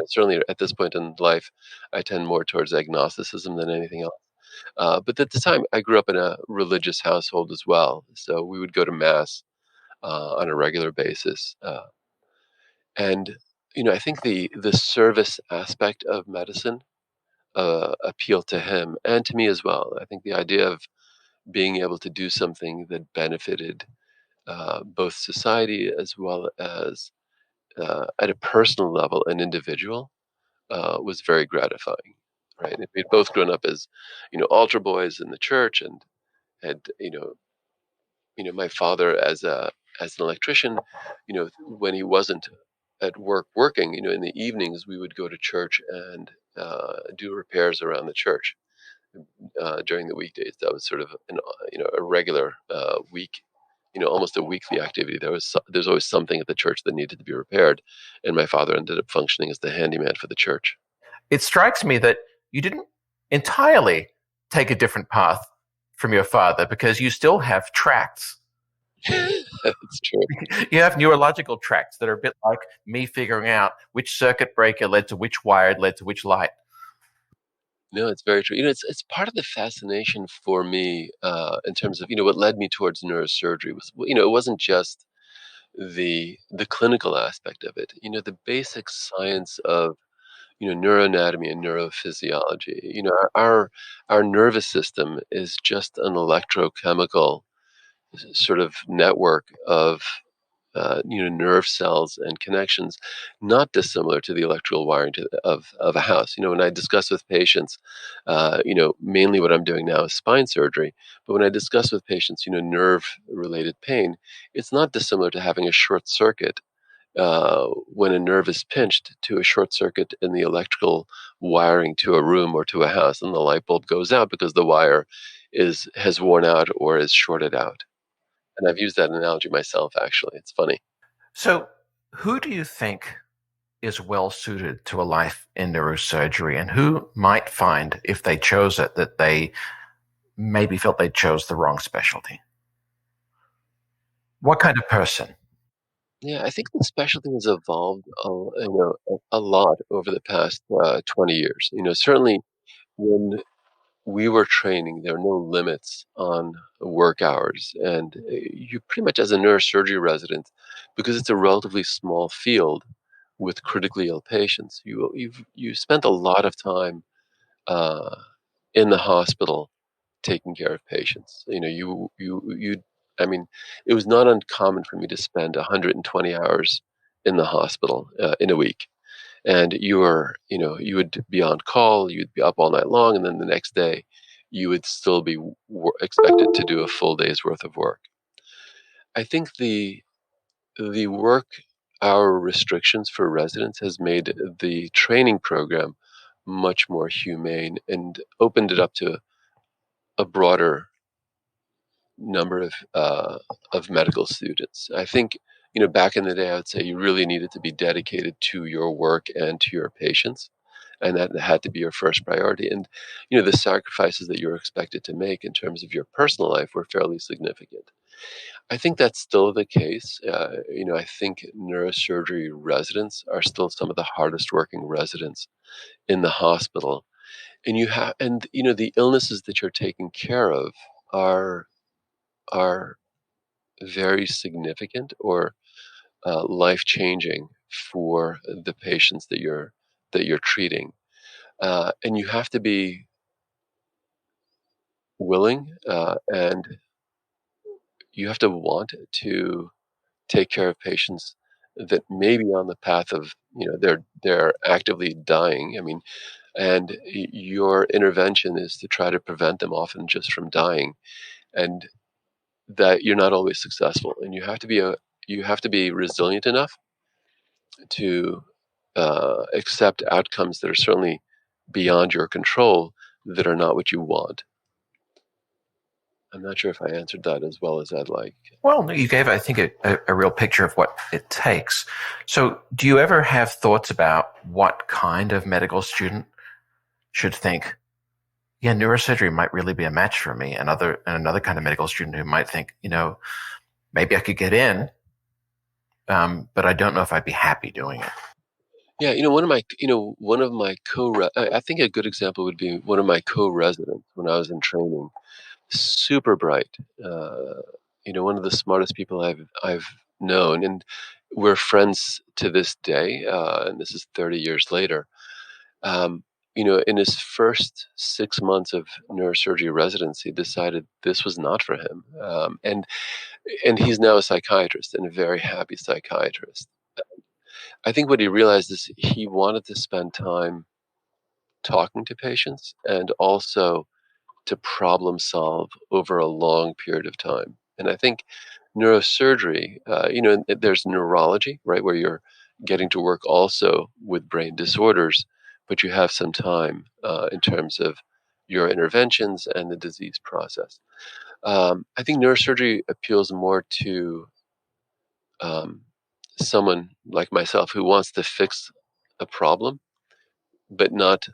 Certainly at this point in life, I tend more towards agnosticism than anything else. But at the time, I grew up in a religious household as well, so we would go to mass on a regular basis. And I think the service aspect of medicine appealed to him and to me as well. I think the idea of being able to do something that benefited both society as well as at a personal level an individual was very gratifying. Right? And we'd both grown up as altar boys in the church, and had my father as an electrician. When he wasn't at work working, in the evenings we would go to church and do repairs around the church during the weekdays. That was sort of a regular week, almost a weekly activity. There's always something at the church that needed to be repaired, and my father ended up functioning as the handyman for the church. It strikes me that you didn't entirely take a different path from your father, because you still have tracts. That's true. You have neurological tracts that are a bit like me figuring out which circuit breaker led to which wire led to which light. No, it's very true. It's part of the fascination for me in terms of what led me towards neurosurgery was it wasn't just the clinical aspect of it. The basic science of neuroanatomy and neurophysiology. Our nervous system is just an electrochemical sort of network of nerve cells and connections, not dissimilar to the electrical wiring of a house. When I discuss with patients, mainly what I'm doing now is spine surgery, but when I discuss with patients, nerve-related pain, it's not dissimilar to having a short circuit when a nerve is pinched to a short circuit in the electrical wiring to a room or to a house, and the light bulb goes out because the wire has worn out or is shorted out. And I've used that analogy myself, actually. It's funny. So, who do you think is well suited to a life in neurosurgery, and who might find, if they chose it, that they maybe felt they chose the wrong specialty? What kind of person? Yeah, I think the specialty has evolved, a lot over the past 20 years. Certainly when we were training, there were no limits on work hours, and you pretty much, as a neurosurgery resident, because it's a relatively small field with critically ill patients, you spent a lot of time uh, in the hospital taking care of patients. I mean, it was not uncommon for me to spend 120 hours in the hospital in a week. And you would be on call, you'd be up all night long, and then the next day you would still be expected to do a full day's worth of work. I think the work hour restrictions for residents has made the training program much more humane and opened it up to a broader number of medical students. I think, back in the day, I would say you really needed to be dedicated to your work and to your patients, and that had to be your first priority. And the sacrifices that you're expected to make in terms of your personal life were fairly significant. I think that's still the case. I think neurosurgery residents are still some of the hardest working residents in the hospital, and the illnesses that you're taking care of are are very significant or life changing for the patients that you're treating, and you have to be willing, and you have to want to take care of patients that may be on the path of, they're actively dying. I mean, and your intervention is to try to prevent them, often just from dying, and that you're not always successful, and you have to be resilient enough to accept outcomes that are certainly beyond your control, that are not what you want. I'm not sure if I answered that as well as I'd like. Well, you gave, I think, a real picture of what it takes. So do you ever have thoughts about what kind of medical student should think, yeah, neurosurgery might really be a match for me, and another kind of medical student who might think, maybe I could get in, but I don't know if I'd be happy doing it. Yeah, one of my I think a good example would be one of my co-residents when I was in training. Super bright, one of the smartest people I've known, and we're friends to this day. And this is 30 years later. In his first 6 months of neurosurgery residency, decided this was not for him, and he's now a psychiatrist, and a very happy psychiatrist. I think what he realized is he wanted to spend time talking to patients, and also to problem solve over a long period of time. And I think neurosurgery, there's neurology, right, where you're getting to work also with brain disorders, but you have some time in terms of your interventions and the disease process. I think neurosurgery appeals more to someone like myself who wants to fix a problem, but not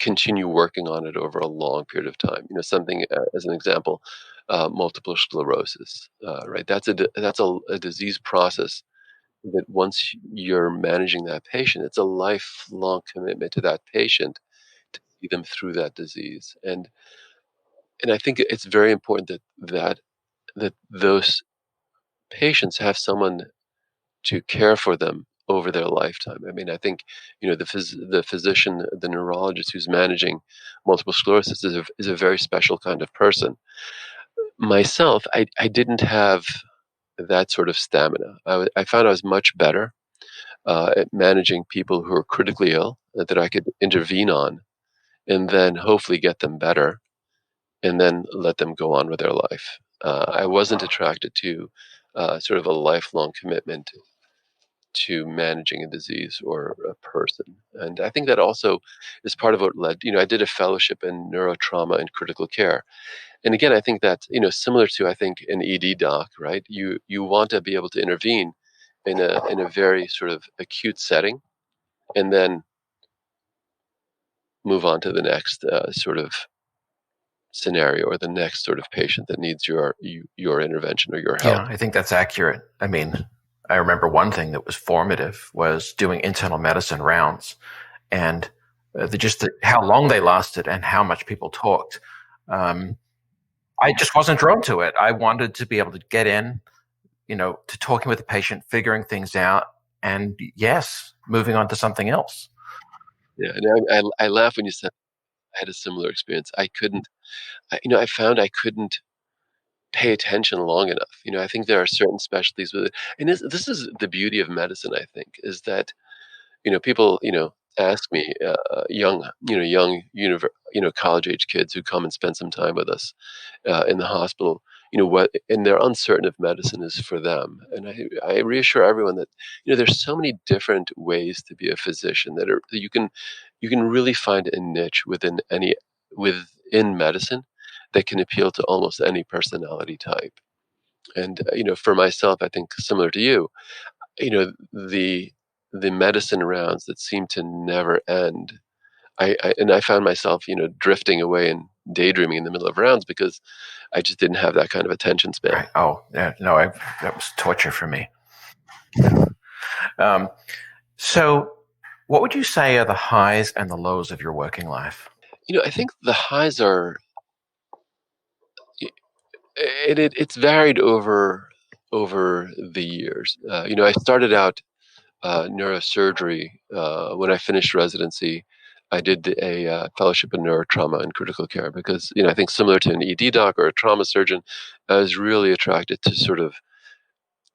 continue working on it over a long period of time. Something, as an example, multiple sclerosis, right? That's a disease process that, once you're managing that patient, it's a lifelong commitment to that patient to see them through that disease. And I think it's very important that those patients have someone to care for them over their lifetime. I mean, I think, the physician, the neurologist who's managing multiple sclerosis is a very special kind of person. Myself, I didn't have that sort of stamina. I found I was much better at managing people who are critically ill, that I could intervene on, and then hopefully get them better, and then let them go on with their life. I wasn't attracted to sort of a lifelong commitment to managing a disease or a person. And I think that also is part of what led, I did a fellowship in neurotrauma and critical care. And again, I think that, similar to, I think, an ED doc, right? You want to be able to intervene in a very sort of acute setting, and then move on to the next sort of scenario, or the next sort of patient that needs your intervention or your help. Yeah, I think that's accurate. I mean, I remember one thing that was formative was doing internal medicine rounds, and how long they lasted and how much people talked. I just wasn't drawn to it. I wanted to be able to get in, to talking with the patient, figuring things out, and yes, moving on to something else. Yeah, and I laugh when you said I had a similar experience. I found I couldn't pay attention long enough. I think there are certain specialties with it, and this is the beauty of medicine. I think is that people ask me, college age kids who come and spend some time with us in the hospital, what, and they're uncertain if medicine is for them. And I reassure everyone that, there's so many different ways to be a physician that you can really find a niche within medicine that can appeal to almost any personality type. And for myself, I think similar to you, you know, the the medicine rounds that seem to never end. I found myself, drifting away and daydreaming in the middle of rounds because I just didn't have that kind of attention span. Right. Oh, yeah, no, that was torture for me. Um, so, what would you say are the highs and the lows of your working life? I think the highs are it's varied over the years. I started out neurosurgery when I finished residency. I did a fellowship in neurotrauma and critical care because I think similar to an ED doc or a trauma surgeon, I was really attracted to sort of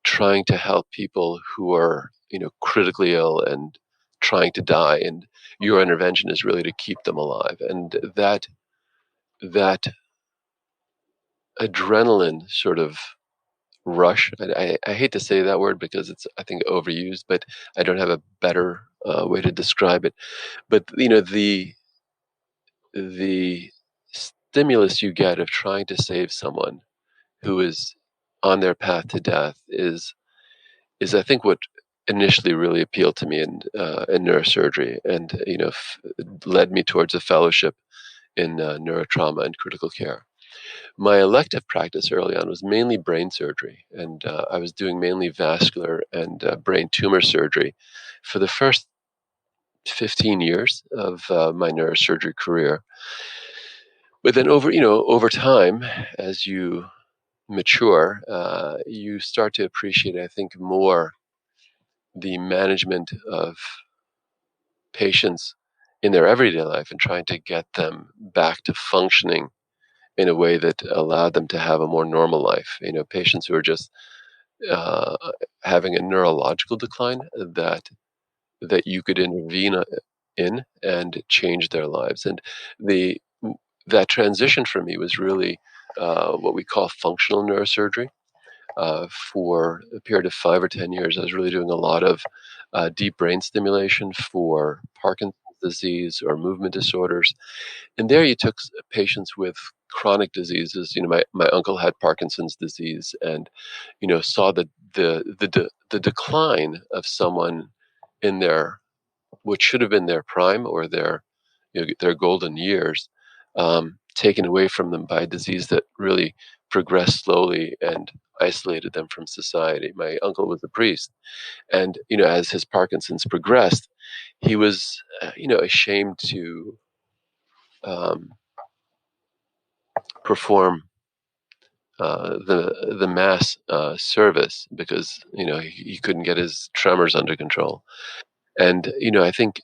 trying to help people who are critically ill and trying to die, and your intervention is really to keep them alive. And that adrenaline sort of rush. I hate to say that word because it's, I think, overused, but I don't have a better way to describe it. But the stimulus you get of trying to save someone who is on their path to death is I think what initially really appealed to me in neurosurgery, and led me towards a fellowship in neurotrauma and critical care. My elective practice early on was mainly brain surgery, and I was doing mainly vascular and brain tumor surgery for the first 15 years of my neurosurgery career. But then over time, as you mature, you start to appreciate, I think, more the management of patients in their everyday life and trying to get them back to functioning in a way that allowed them to have a more normal life. Patients who are just uh, having a neurological decline that you could intervene in and change their lives. And the that transition for me was really what we call functional neurosurgery. For a period of 5 or 10 years, I was really doing a lot of deep brain stimulation for Parkinson's disease or movement disorders. And there you took patients with chronic diseases. My uncle had Parkinson's disease, and saw the decline of someone in their what should have been their prime or their golden years, taken away from them by a disease that really progressed slowly and isolated them from society. My uncle was a priest, and as his Parkinson's progressed, he was ashamed to um, perform the mass service because he couldn't get his tremors under control. And I think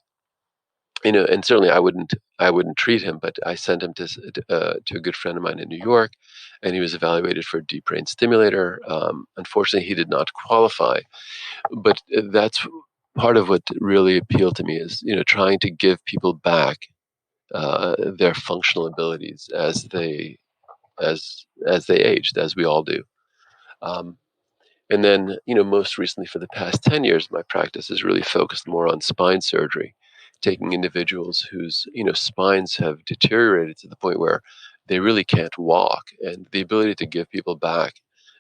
and certainly I wouldn't treat him, but I sent him to a good friend of mine in New York, and he was evaluated for a deep brain stimulator. Unfortunately, he did not qualify, but that's part of what really appealed to me is trying to give people back their functional abilities as they aged, as we all do. Um, and then, most recently for the past 10 years, my practice is really focused more on spine surgery, taking individuals whose, spines have deteriorated to the point where they really can't walk, and the ability to give people back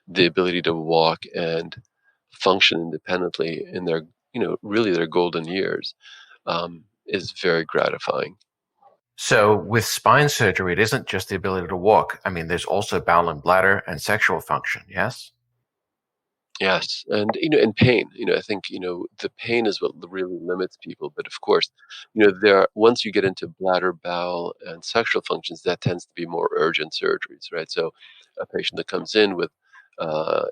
the ability to walk and function independently in their, really their golden years, is very gratifying. So, with spine surgery, it isn't just the ability to walk. I mean, there's also bowel and bladder and sexual function. Yes. Yes, and and pain. I think the pain is what really limits people. But of course, once you get into bladder, bowel, and sexual functions, that tends to be more urgent surgeries, right? So, a patient that comes in with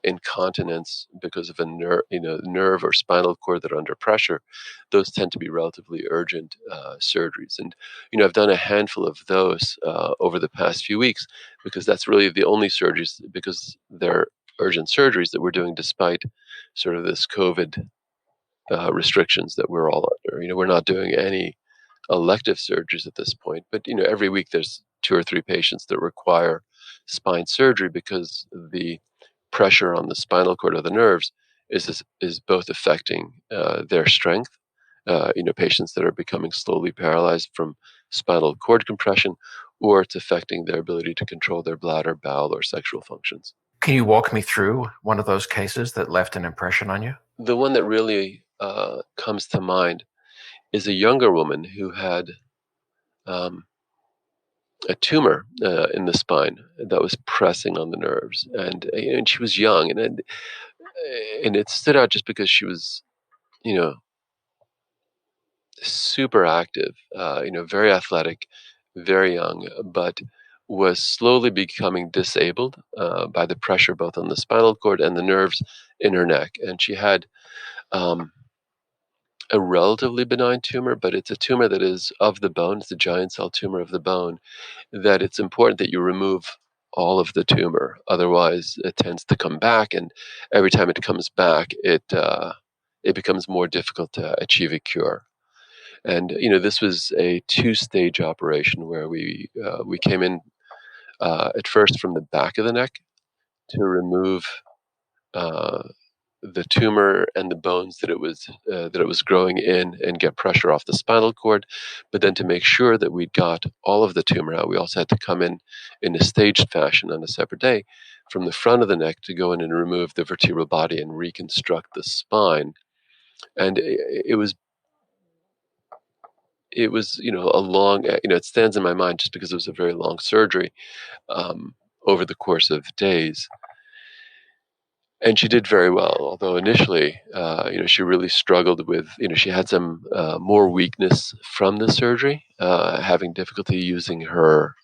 incontinence because of a nerve or spinal cord that are under pressure, those tend to be relatively urgent surgeries. And I've done a handful of those over the past few weeks because that's really the only surgeries because they're urgent surgeries that we're doing despite sort of this COVID restrictions that we're all under. We're not doing any elective surgeries at this point, but every week there's 2 or 3 patients that require spine surgery because the pressure on the spinal cord or the nerves is both affecting their strength. Patients that are becoming slowly paralyzed from spinal cord compression, or it's affecting their ability to control their bladder, bowel, or sexual functions. Can you walk me through one of those cases that left an impression on you? The one that really comes to mind is a younger woman who had um, a tumor in the spine that was pressing on the nerves, and she was young, and it stood out just because she was, you know, super active, very athletic, very young, but was slowly becoming disabled by the pressure both on the spinal cord and the nerves in her neck, and she had um, a relatively benign tumor, but it's a tumor that is of the bone. It's a giant cell tumor of the bone, that it's important that you remove all of the tumor. Otherwise, it tends to come back, and every time it comes back, it becomes more difficult to achieve a cure. And this was a two-stage operation where we came in at first from the back of the neck to remove uh, the tumor and the bones that it was growing in and get pressure off the spinal cord. But then to make sure that we got all of the tumor out, we also had to come in a staged fashion on a separate day from the front of the neck to go in and remove the vertebral body and reconstruct the spine. And it was a long, it stands in my mind just because it was a very long surgery um, over the course of days. And she did very well, although initially, she really struggled with, she had some more weakness from the surgery, having difficulty using her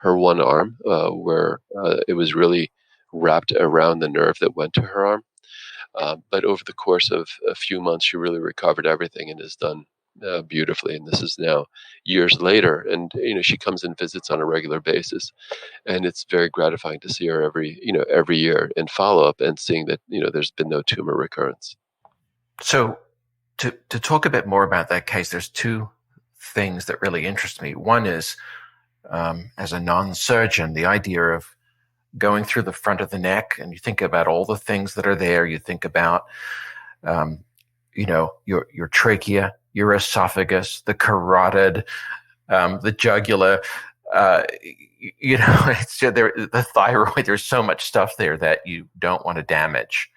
one arm, where it was really wrapped around the nerve that went to her arm. But over the course of a few months, she really recovered everything and has done beautifully. And this is now years later, and she comes and visits on a regular basis, and it's very gratifying to see her every year in follow up and seeing that there's been no tumor recurrence. So, to talk a bit more about that case, there's two things that really interest me. One is, as a non-surgeon, the idea of going through the front of the neck, and you think about all the things that are there. You think about, your trachea, your esophagus, the carotid, the jugular. It's the thyroid. There's so much stuff there that you don't want to damage.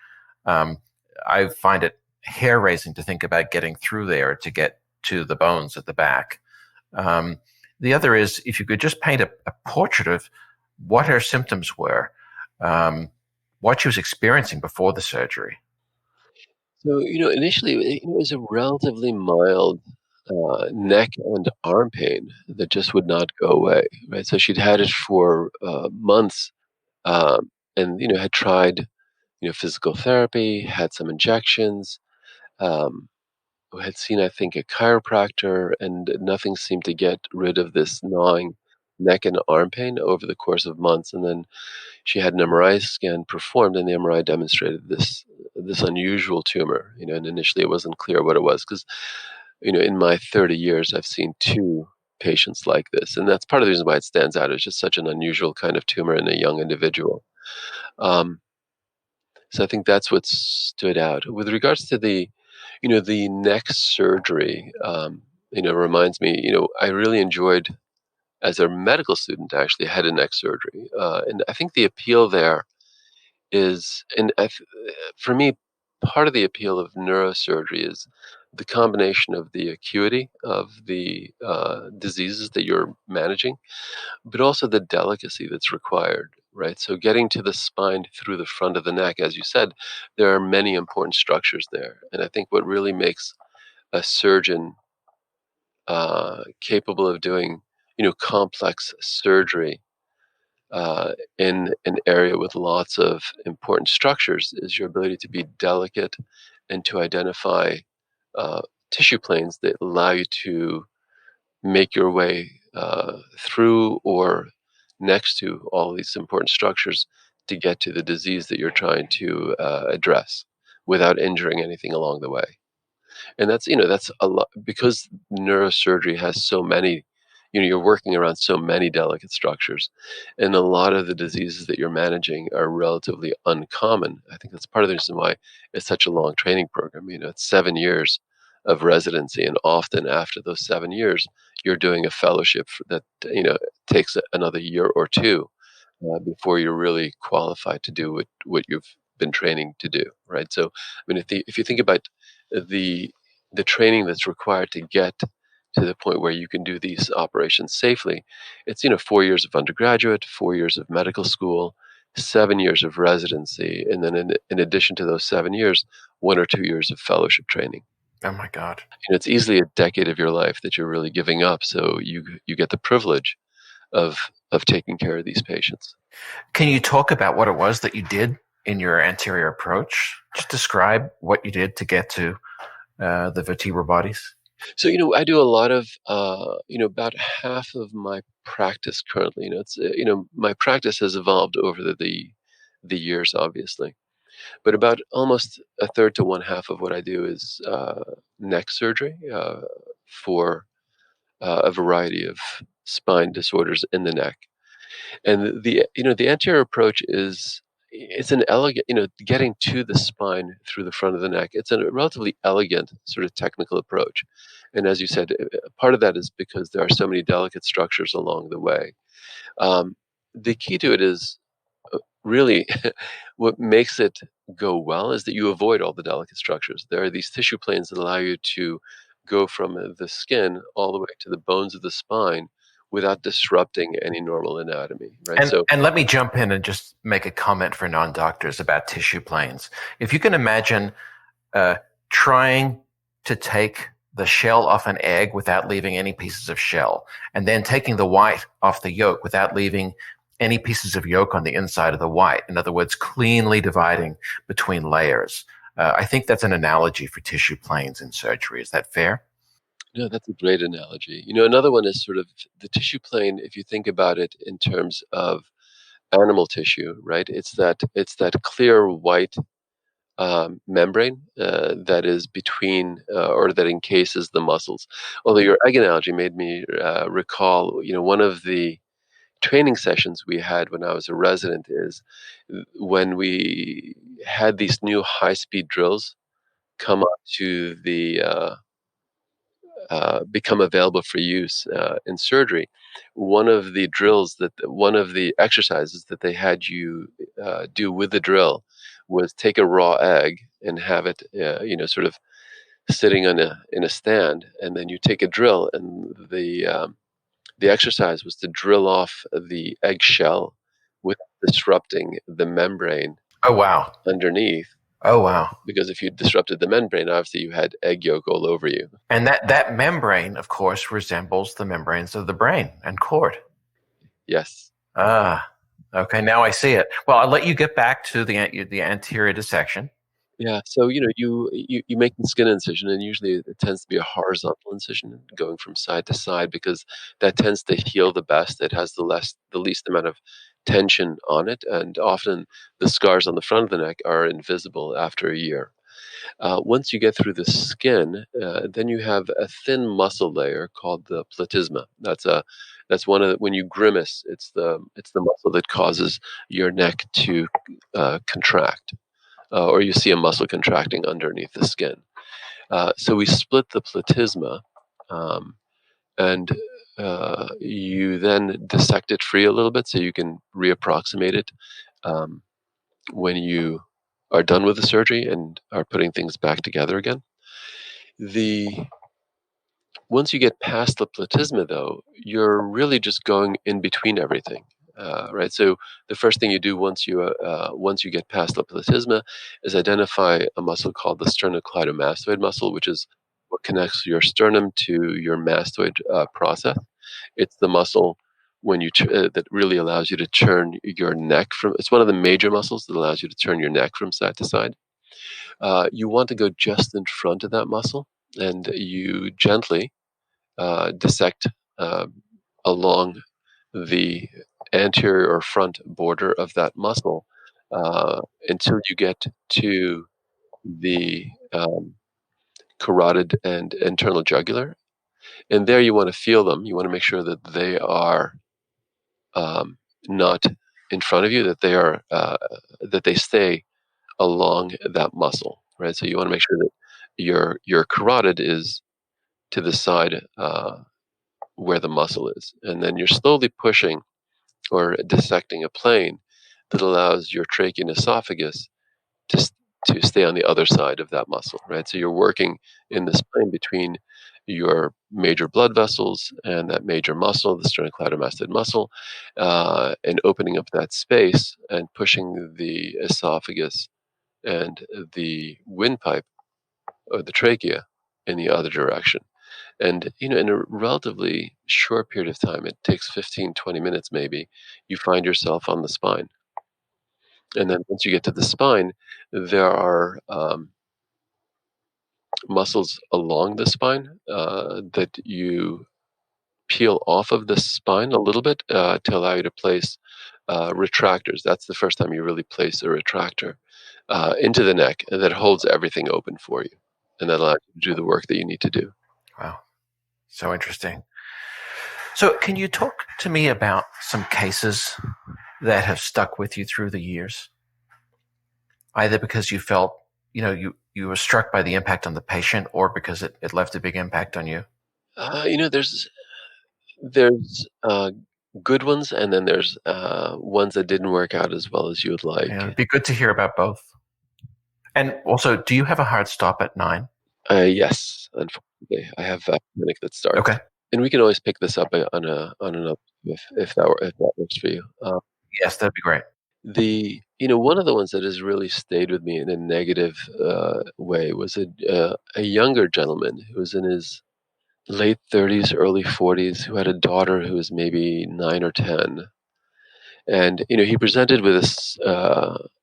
I find it hair raising to think about getting through there to get to the bones at the back. The other is, if you could just paint a portrait of what her symptoms were, what she was experiencing before the surgery. So initially it was a relatively mild neck and arm pain that just would not go away. Right, so she'd had it for months, and had tried physical therapy, had some injections. Um, had seen, I think, a chiropractor, and nothing seemed to get rid of this gnawing neck and arm pain over the course of months. And then she had an MRI scan performed, and the MRI demonstrated this unusual tumor. And initially it wasn't clear what it was because in my 30 years I've seen 2 patients like this, and that's part of the reason why it stands out. It's just such an unusual kind of tumor in a young individual. Um, so I think that's what stood out. With regards to the neck surgery, reminds me, I really enjoyed as a medical student actually head and neck surgery. And I think the appeal there is, for me, part of the appeal of neurosurgery is the combination of the acuity of the diseases that you're managing, but also the delicacy that's required, right? So getting to the spine through the front of the neck, as you said, there are many important structures there. And I think what really makes a surgeon capable of doing, complex surgery in an area with lots of important structures is your ability to be delicate and to identify uh, tissue planes that allow you to make your way through or next to all these important structures to get to the disease that you're trying to address. without injuring anything along the way. And that's a lot because neurosurgery has so many, you're working around so many delicate structures, and a lot of the diseases that you're managing are relatively uncommon. I think that's part of the reason why it's such a long training program. It's 7 years of residency, and often after those 7 years, you're doing a fellowship that takes another year or two before you're really qualified to do what you've been training to do, right? So, I mean, if you think about the the training that's required to get to the point where you can do these operations safely, it's 4 years of undergraduate, 4 years of medical school, 7 years of residency, and then in addition to those 7 years, 1 or 2 years of fellowship training. Oh my God. It's easily a decade of your life that you're really giving up. So you get the privilege of taking care of these patients. Can you talk about what it was that you did in your anterior approach? Just describe what you did to get to the vertebral bodies. So, I do a lot of, about half of my practice currently. My practice has evolved over the years, obviously, but about almost a third to one half of what I do is neck surgery for a variety of spine disorders in the neck. And the anterior approach it's an elegant, getting to the spine through the front of the neck. It's a relatively elegant sort of technical approach. And as you said, part of that is because there are so many delicate structures along the way. The key to it is really what makes it go well is that you avoid all the delicate structures. There are these tissue planes that allow you to go from the skin all the way to the bones of the spine without disrupting any normal anatomy, right? And let me jump in and just make a comment for non-doctors about tissue planes. If you can imagine trying to take the shell off an egg without leaving any pieces of shell, and then taking the white off the yolk without leaving any pieces of yolk on the inside of the white. In other words, cleanly dividing between layers. I think that's an analogy for tissue planes in surgery. Is that fair? No, that's a great analogy. Another one is sort of the tissue plane, if you think about it in terms of animal tissue, right? It's that clear white membrane that is between or that encases the muscles. Although your egg analogy made me recall, one of the training sessions we had when I was a resident is when we had these new high-speed drills come up to become available for use in surgery. One of the exercises that they had you do with the drill was take a raw egg and have it, sort of sitting in a stand, and then you take a drill, and the exercise was to drill off the eggshell without disrupting the membrane Oh, wow. underneath. Oh, wow. Because if you disrupted the membrane, obviously you had egg yolk all over you. And that membrane, of course, resembles the membranes of the brain and cord. Yes. Ah, okay. Now I see it. Well, I'll let you get back to the anterior dissection. Yeah. So, you make the skin incision, and usually it tends to be a horizontal incision going from side to side because that tends to heal the best. It has the least amount of tension on it, and often the scars on the front of the neck are invisible after a year. Once you get through the skin, then you have a thin muscle layer called the platysma. That's one of when you grimace, it's the muscle that causes your neck to contract, or you see a muscle contracting underneath the skin. So we split the platysma, and you then dissect it free a little bit so you can reapproximate it when you are done with the surgery and are putting things back together again. Once you get past the platysma, though, you're really just going in between everything, right? So the first thing you do once you get past the platysma is identify a muscle called the sternocleidomastoid muscle, which is what connects your sternum to your mastoid process. It's the muscle that really allows you to turn your neck from. It's one of the major muscles that allows you to turn your neck from side to side. You want to go just in front of that muscle, and you gently dissect along the anterior or front border of that muscle until you get to the carotid and internal jugular. And there you want to feel them. You want to make sure that they are not in front of you, that they stay along that muscle, right? So you want to make sure that your carotid is to the side where the muscle is, and then you're slowly pushing or dissecting a plane that allows your trachea and esophagus to to stay on the other side of that muscle, right? So you're working in this plane between your major blood vessels and that major muscle, the sternocleidomastoid muscle, and opening up that space and pushing the esophagus and the windpipe or the trachea in the other direction. And in a relatively short period of time, it takes 15, 20 minutes maybe, you find yourself on the spine. And then once you get to the spine, there are muscles along the spine that you peel off of the spine a little bit to allow you to place retractors. That's the first time you really place a retractor into the neck, and that holds everything open for you, and that allows you to do the work that you need to do. Wow. So interesting. So can you talk to me about some cases that have stuck with you through the years? Either because you felt, you were struck by the impact on the patient, or because it left a big impact on you? There's good ones, and then there's ones that didn't work out as well as you would like. Yeah, it'd be good to hear about both. And also, do you have a hard stop at 9? Yes, unfortunately, I have a clinic that starts. Okay. And we can always pick this up on another if that works for you. Yes, that'd be great. One of the ones that has really stayed with me in a negative way was a younger gentleman who was in his late 30s, early 40s, who had a daughter who was maybe 9 or 10. And, he presented with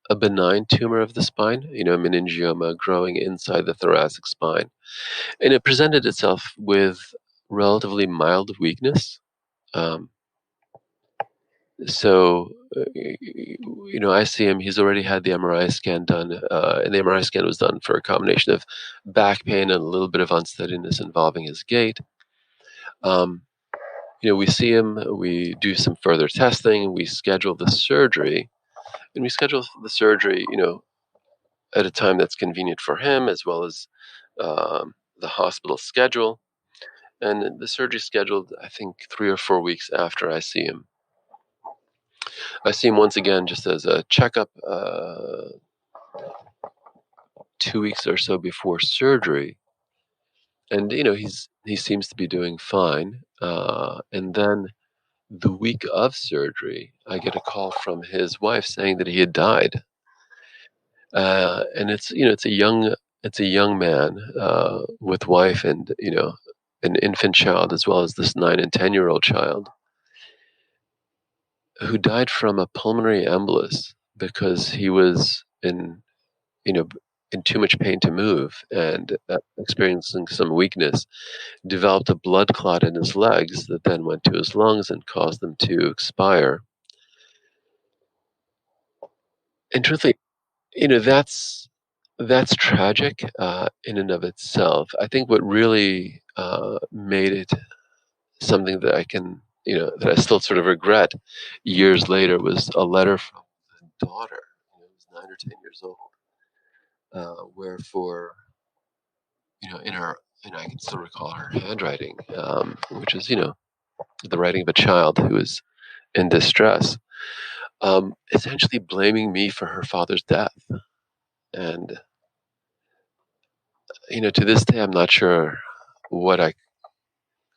a benign tumor of the spine, a meningioma growing inside the thoracic spine. And it presented itself with relatively mild weakness. So, I see him. He's already had the MRI scan done, and the MRI scan was done for a combination of back pain and a little bit of unsteadiness involving his gait. We see him. We do some further testing. We schedule the surgery, and we schedule the surgery, at a time that's convenient for him, as well as the hospital schedule. And the surgery scheduled, I think, 3 or 4 weeks after I see him. I see him once again just as a checkup 2 weeks or so before surgery. And, he seems to be doing fine. And then the week of surgery, I get a call from his wife saying that he had died. And it's a young man with wife and, an infant child, as well as this 9 and 10-year-old child, who died from a pulmonary embolus because he was in too much pain to move and experiencing some weakness, developed a blood clot in his legs that then went to his lungs and caused them to expire. And truthfully, that's tragic in and of itself. I think what really made it something that I can, that I still sort of regret years later was a letter from the daughter, who was 9 or 10 years old, where for, in her, I can still recall her handwriting, which is, the writing of a child who is in distress, essentially blaming me for her father's death. And, to this day, I'm not sure what I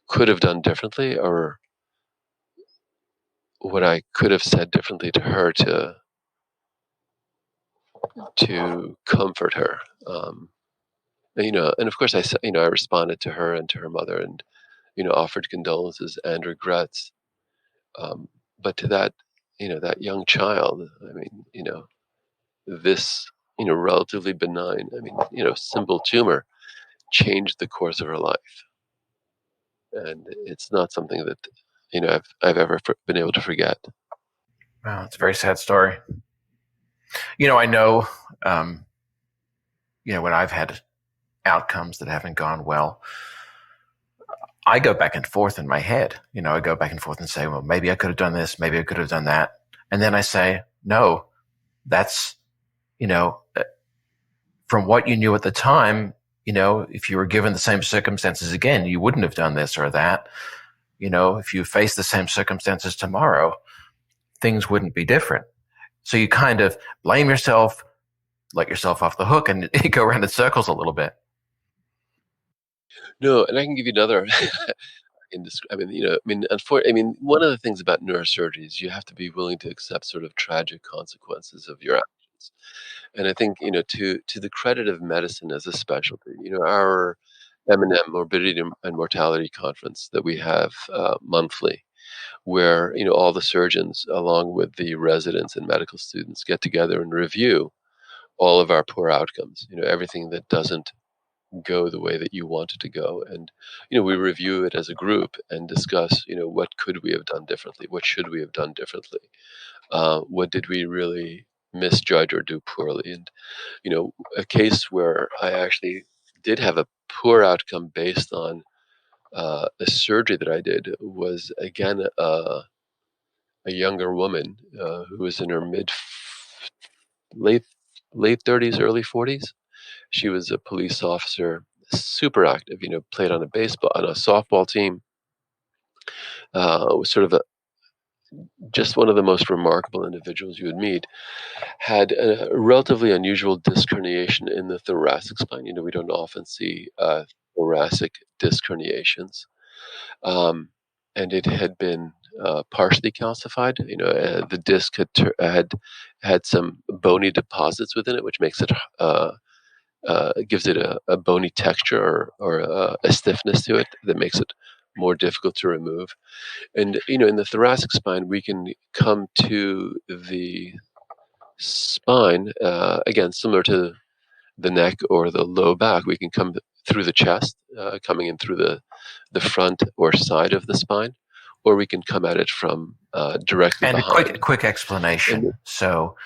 could have done differently or what I could have said differently to her to comfort her. And of course, I responded to her and to her mother, and offered condolences and regrets. But to that young child, I mean, this relatively benign, simple tumor changed the course of her life, and it's not something that I've ever been able to forget. Wow, it's a very sad story. I know, when I've had outcomes that haven't gone well, I go back and forth in my head. I go back and forth and say, well, maybe I could have done this, maybe I could have done that. And then I say, no, that's, from what you knew at the time, if you were given the same circumstances again, you wouldn't have done this or that. If you face the same circumstances tomorrow, things wouldn't be different. So you kind of blame yourself, let yourself off the hook, and go around in circles a little bit. No, and I can give you another. Unfortunately, one of the things about neurosurgery is you have to be willing to accept sort of tragic consequences of your actions. And I think, to the credit of medicine as a specialty, our M&M, Morbidity and Mortality Conference that we have monthly, where, all the surgeons, along with the residents and medical students, get together and review all of our poor outcomes, everything that doesn't go the way that you want it to go. And, we review it as a group and discuss, what could we have done differently? What should we have done differently? What did we really misjudge or do poorly? And, a case where I actually did have a poor outcome based on a surgery that I did was, again, a younger woman who was in her late 30s, early 40s. She was a police officer, super active, played on a softball team, was sort of just one of the most remarkable individuals you would meet. Had a relatively unusual disc herniation in the thoracic spine. We don't often see thoracic disc herniations. And it had been partially calcified. The disc had some bony deposits within it, which makes it gives it a bony texture or a stiffness to it that makes it more difficult to remove. And in the thoracic spine, we can come to the spine again, similar to the neck or the low back. We can come through the chest, coming in through the front or side of the spine, or we can come at it from directly behind. And a quick explanation. So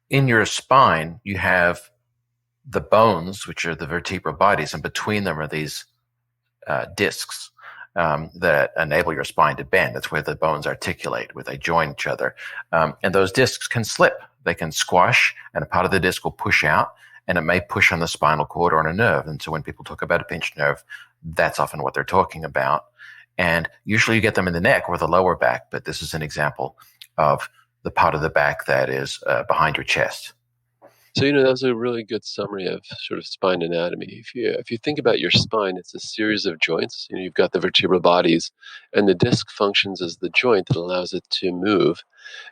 in your spine, you have the bones, which are the vertebral bodies, and between them are these discs that enable your spine to bend. That's where the bones articulate, where they join each other. And those discs can slip. They can squash, and a part of the disc will push out, and it may push on the spinal cord or on a nerve. And so when people talk about a pinched nerve, that's often what they're talking about. And usually you get them in the neck or the lower back, but this is an example of the part of the back that is behind your chest. So, that was a really good summary of sort of spine anatomy. If you think about your spine, it's a series of joints. You've got the vertebral bodies, and the disc functions as the joint that allows it to move.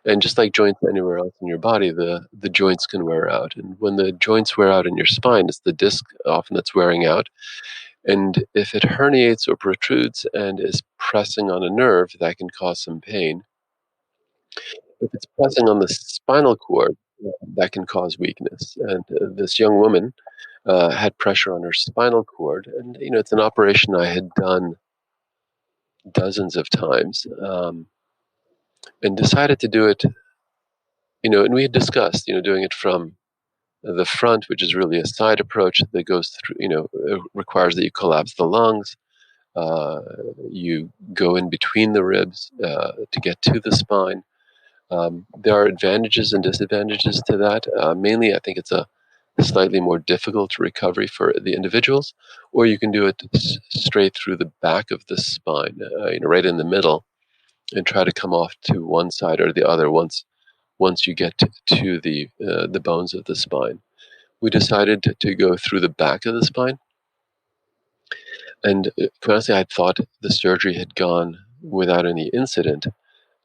And just like joints anywhere else in your body, the joints can wear out. And when the joints wear out in your spine, it's the disc often that's wearing out. And if it herniates or protrudes and is pressing on a nerve, that can cause some pain. If it's pressing on the spinal cord, that can cause weakness. And this young woman had pressure on her spinal cord. And, it's an operation I had done dozens of times and decided to do it, and we had discussed, doing it from the front, which is really a side approach that goes through, it requires that you collapse the lungs. You go in between the ribs to get to the spine. There are advantages and disadvantages to that. Mainly, I think it's a slightly more difficult recovery for the individuals, or you can do it straight through the back of the spine, right in the middle, and try to come off to one side or the other once you get to the bones of the spine. We decided to go through the back of the spine, and honestly, I thought the surgery had gone without any incident.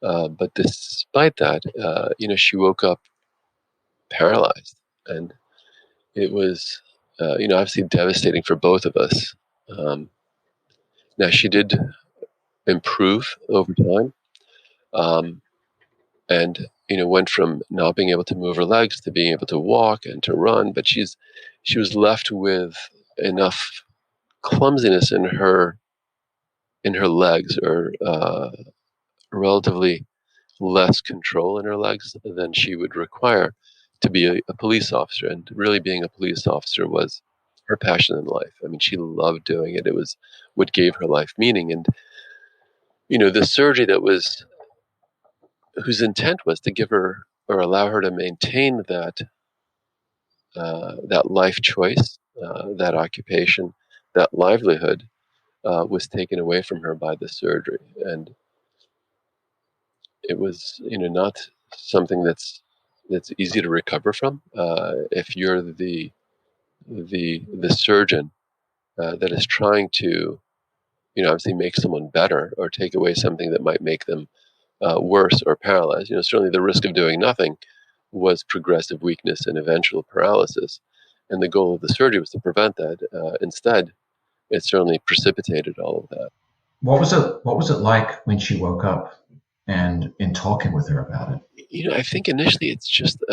But despite that, she woke up paralyzed, and it was, obviously devastating for both of us. Now, she did improve over time, and went from not being able to move her legs to being able to walk and to run. But she was left with enough clumsiness in her legs, or relatively less control in her legs than she would require to be a police officer, and really being a police officer was her passion in life. I mean, she loved doing it. It was what gave her life meaning. And the surgery whose intent was to give her or allow her to maintain that life choice, that occupation, that livelihood, was taken away from her by the surgery. And it was, not something that's easy to recover from. If you're the surgeon that is trying to, obviously make someone better or take away something that might make them worse or paralyzed. Certainly the risk of doing nothing was progressive weakness and eventual paralysis. And the goal of the surgery was to prevent that. Instead, it certainly precipitated all of that. What was it like when she woke up and in talking with her about it? I think initially it's just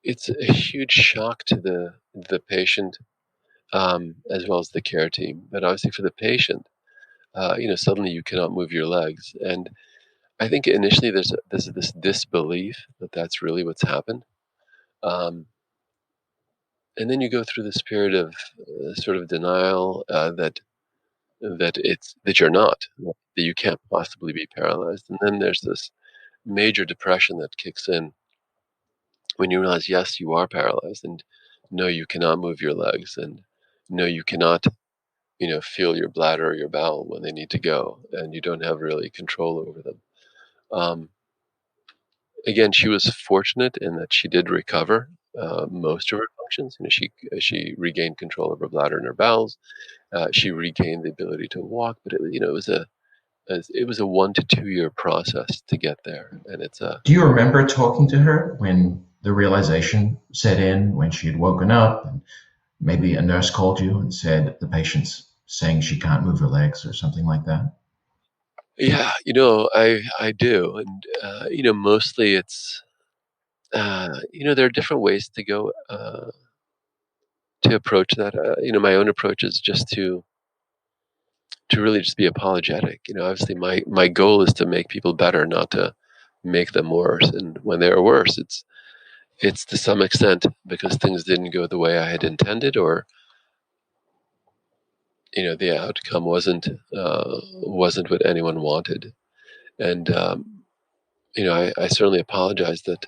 it's a huge shock to the patient, as well as the care team. But obviously for the patient, suddenly you cannot move your legs. And I think initially there's this disbelief that that's really what's happened. And then you go through this period of sort of denial, that you're not, that you can't possibly be paralyzed. And then there's this major depression that kicks in when you realize, yes, you are paralyzed, and no, you cannot move your legs, and no, you cannot, feel your bladder or your bowel when they need to go, and you don't have really control over them. Again, she was fortunate in that she did recover most of her functions. She regained control of her bladder and her bowels. She regained the ability to walk, but it was a 1 to 2 year process to get there, and it's a. Do you remember talking to her when the realization set in, when she had woken up, and maybe a nurse called you and said the patient's saying she can't move her legs or something like that? Yeah, I do, and mostly it's there are different ways to go to approach that. My own approach is just to really just be apologetic. Obviously my goal is to make people better, not to make them worse. And when they are worse, it's to some extent because things didn't go the way I had intended, or the outcome wasn't what anyone wanted. And I certainly apologize that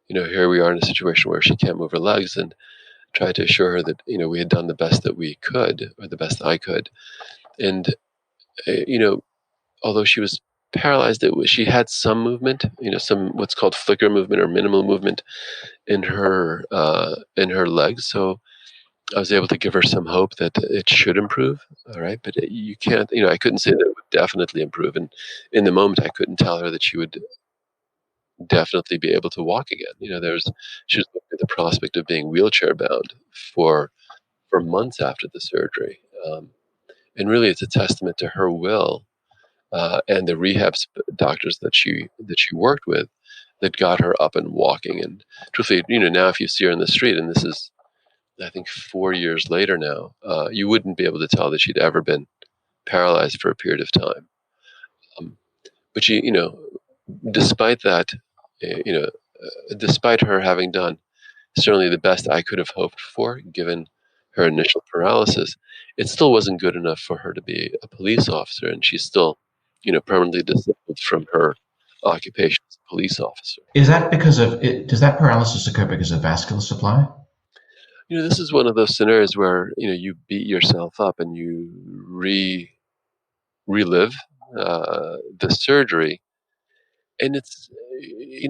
here we are in a situation where she can't move her legs, and try to assure her that we had done the best that we could, or the best I could. And although she was paralyzed, she had some movement, some what's called flicker movement or minimal movement in her legs. So I was able to give her some hope that it should improve. All right, but you can't. I couldn't say that it would definitely improve, and in the moment, I couldn't tell her that she would definitely be able to walk again. She was looking at the prospect of being wheelchair bound for months after the surgery, and really, it's a testament to her will and the rehab doctors that she worked with that got her up and walking. And truthfully, now if you see her in the street, and this is, I think, 4 years later now, you wouldn't be able to tell that she'd ever been paralyzed for a period of time. But she, despite that, despite her having done certainly the best I could have hoped for, given her initial paralysis, it still wasn't good enough for her to be a police officer, and she's still, permanently disabled from her occupation as a police officer. Is that because of it? Does that paralysis occur because of vascular supply? This is one of those scenarios where you beat yourself up and you relive the surgery, and it's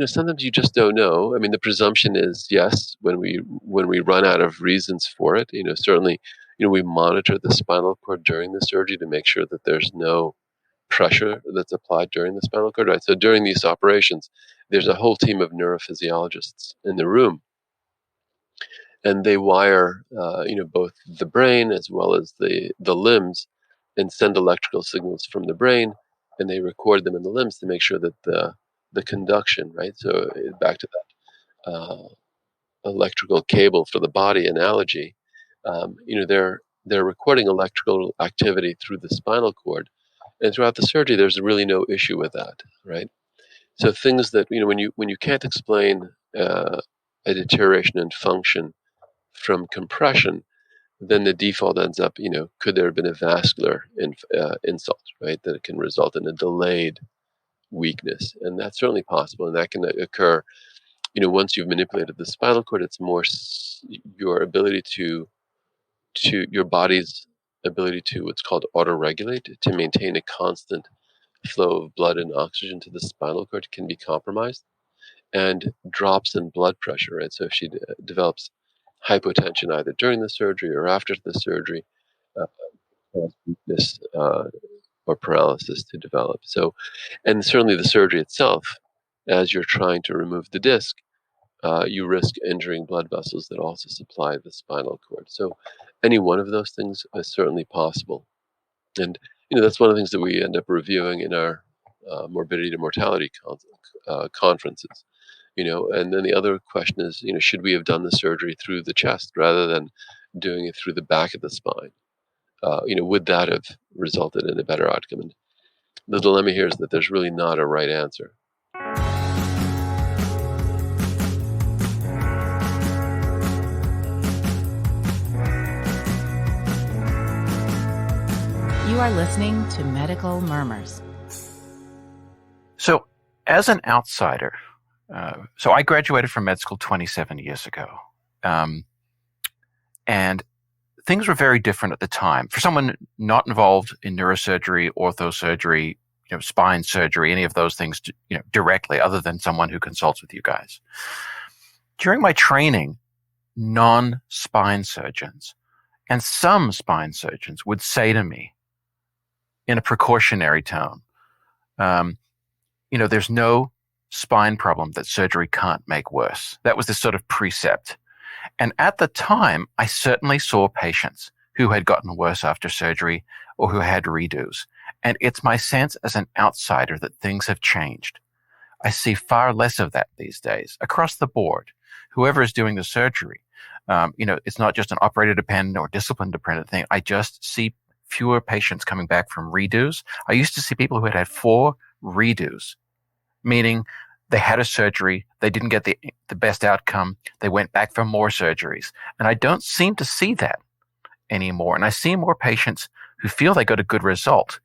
sometimes you just don't know. I mean, the presumption is yes, when we run out of reasons for it. Certainly, we monitor the spinal cord during the surgery to make sure that there's no pressure that's applied during the spinal cord. Right. So during these operations, there's a whole team of neurophysiologists in the room, and they wire both the brain as well as the limbs, and send electrical signals from the brain, and they record them in the limbs to make sure that the conduction, right? So back to that electrical cable for the body analogy. They're recording electrical activity through the spinal cord, and throughout the surgery, there's really no issue with that, right? So things that, when you can't explain a deterioration in function from compression, then the default ends up, could there have been a vascular insult, right? That it can result in a delayed weakness, and that's certainly possible, and that can occur. Once you've manipulated the spinal cord, it's more your ability to your body's ability to what's called autoregulate, to maintain a constant flow of blood and oxygen to the spinal cord can be compromised, and drops in blood pressure, right? So if she develops hypotension either during the surgery or after the surgery, uh, cause weakness or paralysis to develop. So, and certainly the surgery itself, as you're trying to remove the disc, you risk injuring blood vessels that also supply the spinal cord. So, any one of those things is certainly possible. And that's one of the things that we end up reviewing in our morbidity to mortality conferences. And then the other question is, should we have done the surgery through the chest rather than doing it through the back of the spine? Would that have resulted in a better outcome? And the dilemma here is that there's really not a right answer. You are listening to Medical Murmurs. So, as an outsider, so I graduated from med school 27 years ago, and things were very different at the time. For someone not involved in neurosurgery, orthosurgery, spine surgery, any of those things, directly, other than someone who consults with you guys. During my training, non-spine surgeons and some spine surgeons would say to me in a precautionary tone, there's no spine problem that surgery can't make worse. That was this sort of precept. And at the time, I certainly saw patients who had gotten worse after surgery or who had redos. And it's my sense as an outsider that things have changed. I see far less of that these days across the board. Whoever is doing the surgery, it's not just an operator dependent or discipline dependent thing. I just see fewer patients coming back from redos. I used to see people who had 4 redos, meaning they had a surgery, they didn't get the best outcome, they went back for more surgeries. And I don't seem to see that anymore. And I see more patients who feel they got a good result.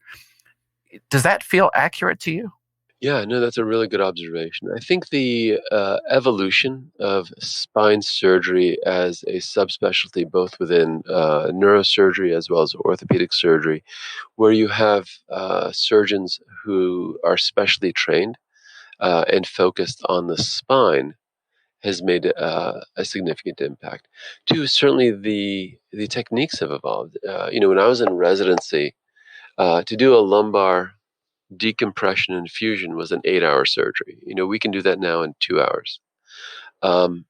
Does that feel accurate to you? Yeah, no, that's a really good observation. I think the evolution of spine surgery as a subspecialty, both within neurosurgery as well as orthopedic surgery, where you have surgeons who are specially trained and focused on the spine, has made a significant impact. 2, certainly the techniques have evolved. When I was in residency, to do a lumbar decompression and fusion was an 8-hour surgery. We can do that now in 2 hours. And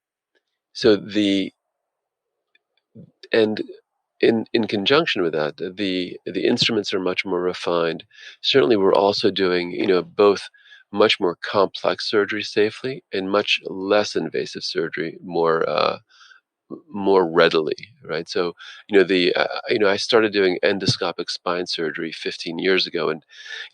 in conjunction with that, the instruments are much more refined. Certainly, we're also doing both much more complex surgery safely and much less invasive surgery more readily, right? So, I started doing endoscopic spine surgery 15 years ago, and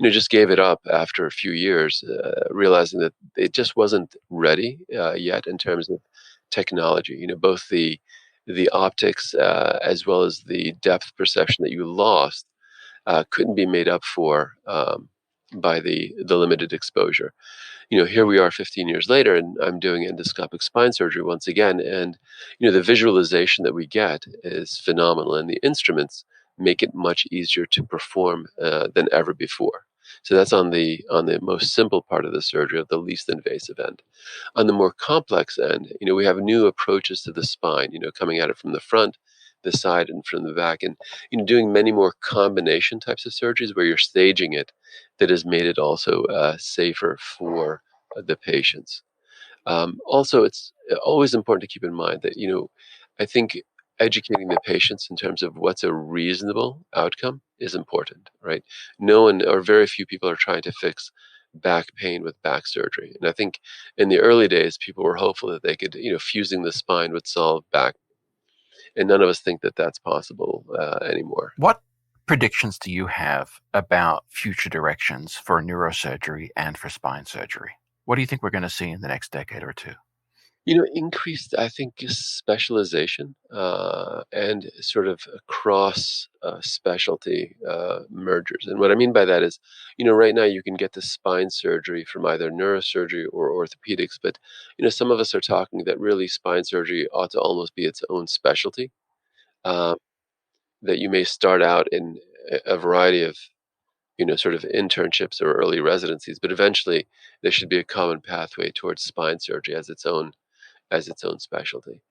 just gave it up after a few years, realizing that it just wasn't ready yet in terms of technology. Both the optics as well as the depth perception that you lost couldn't be made up for by the limited exposure. Here we are 15 years later, and I'm doing endoscopic spine surgery once again. And, the visualization that we get is phenomenal, and the instruments make it much easier to perform than ever before. So that's on the most simple part of the surgery, of the least invasive end. On the more complex end, we have new approaches to the spine, coming at it from the front, the side, and from the back, and doing many more combination types of surgeries where you're staging it, that has made it also safer for the patients. Also, it's always important to keep in mind that, I think educating the patients in terms of what's a reasonable outcome is important, right? No one, or very few people, are trying to fix back pain with back surgery. And I think in the early days, people were hopeful that they could, fusing the spine would solve back. And none of us think that that's possible anymore. What predictions do you have about future directions for neurosurgery and for spine surgery? What do you think we're going to see in the next decade or two? Increased, I think, specialization and sort of cross specialty mergers. And what I mean by that is, right now you can get the spine surgery from either neurosurgery or orthopedics, but some of us are talking that really spine surgery ought to almost be its own specialty. Um, that you may start out in a variety of sort of internships or early residencies, but eventually there should be a common pathway towards spine surgery as its own specialty.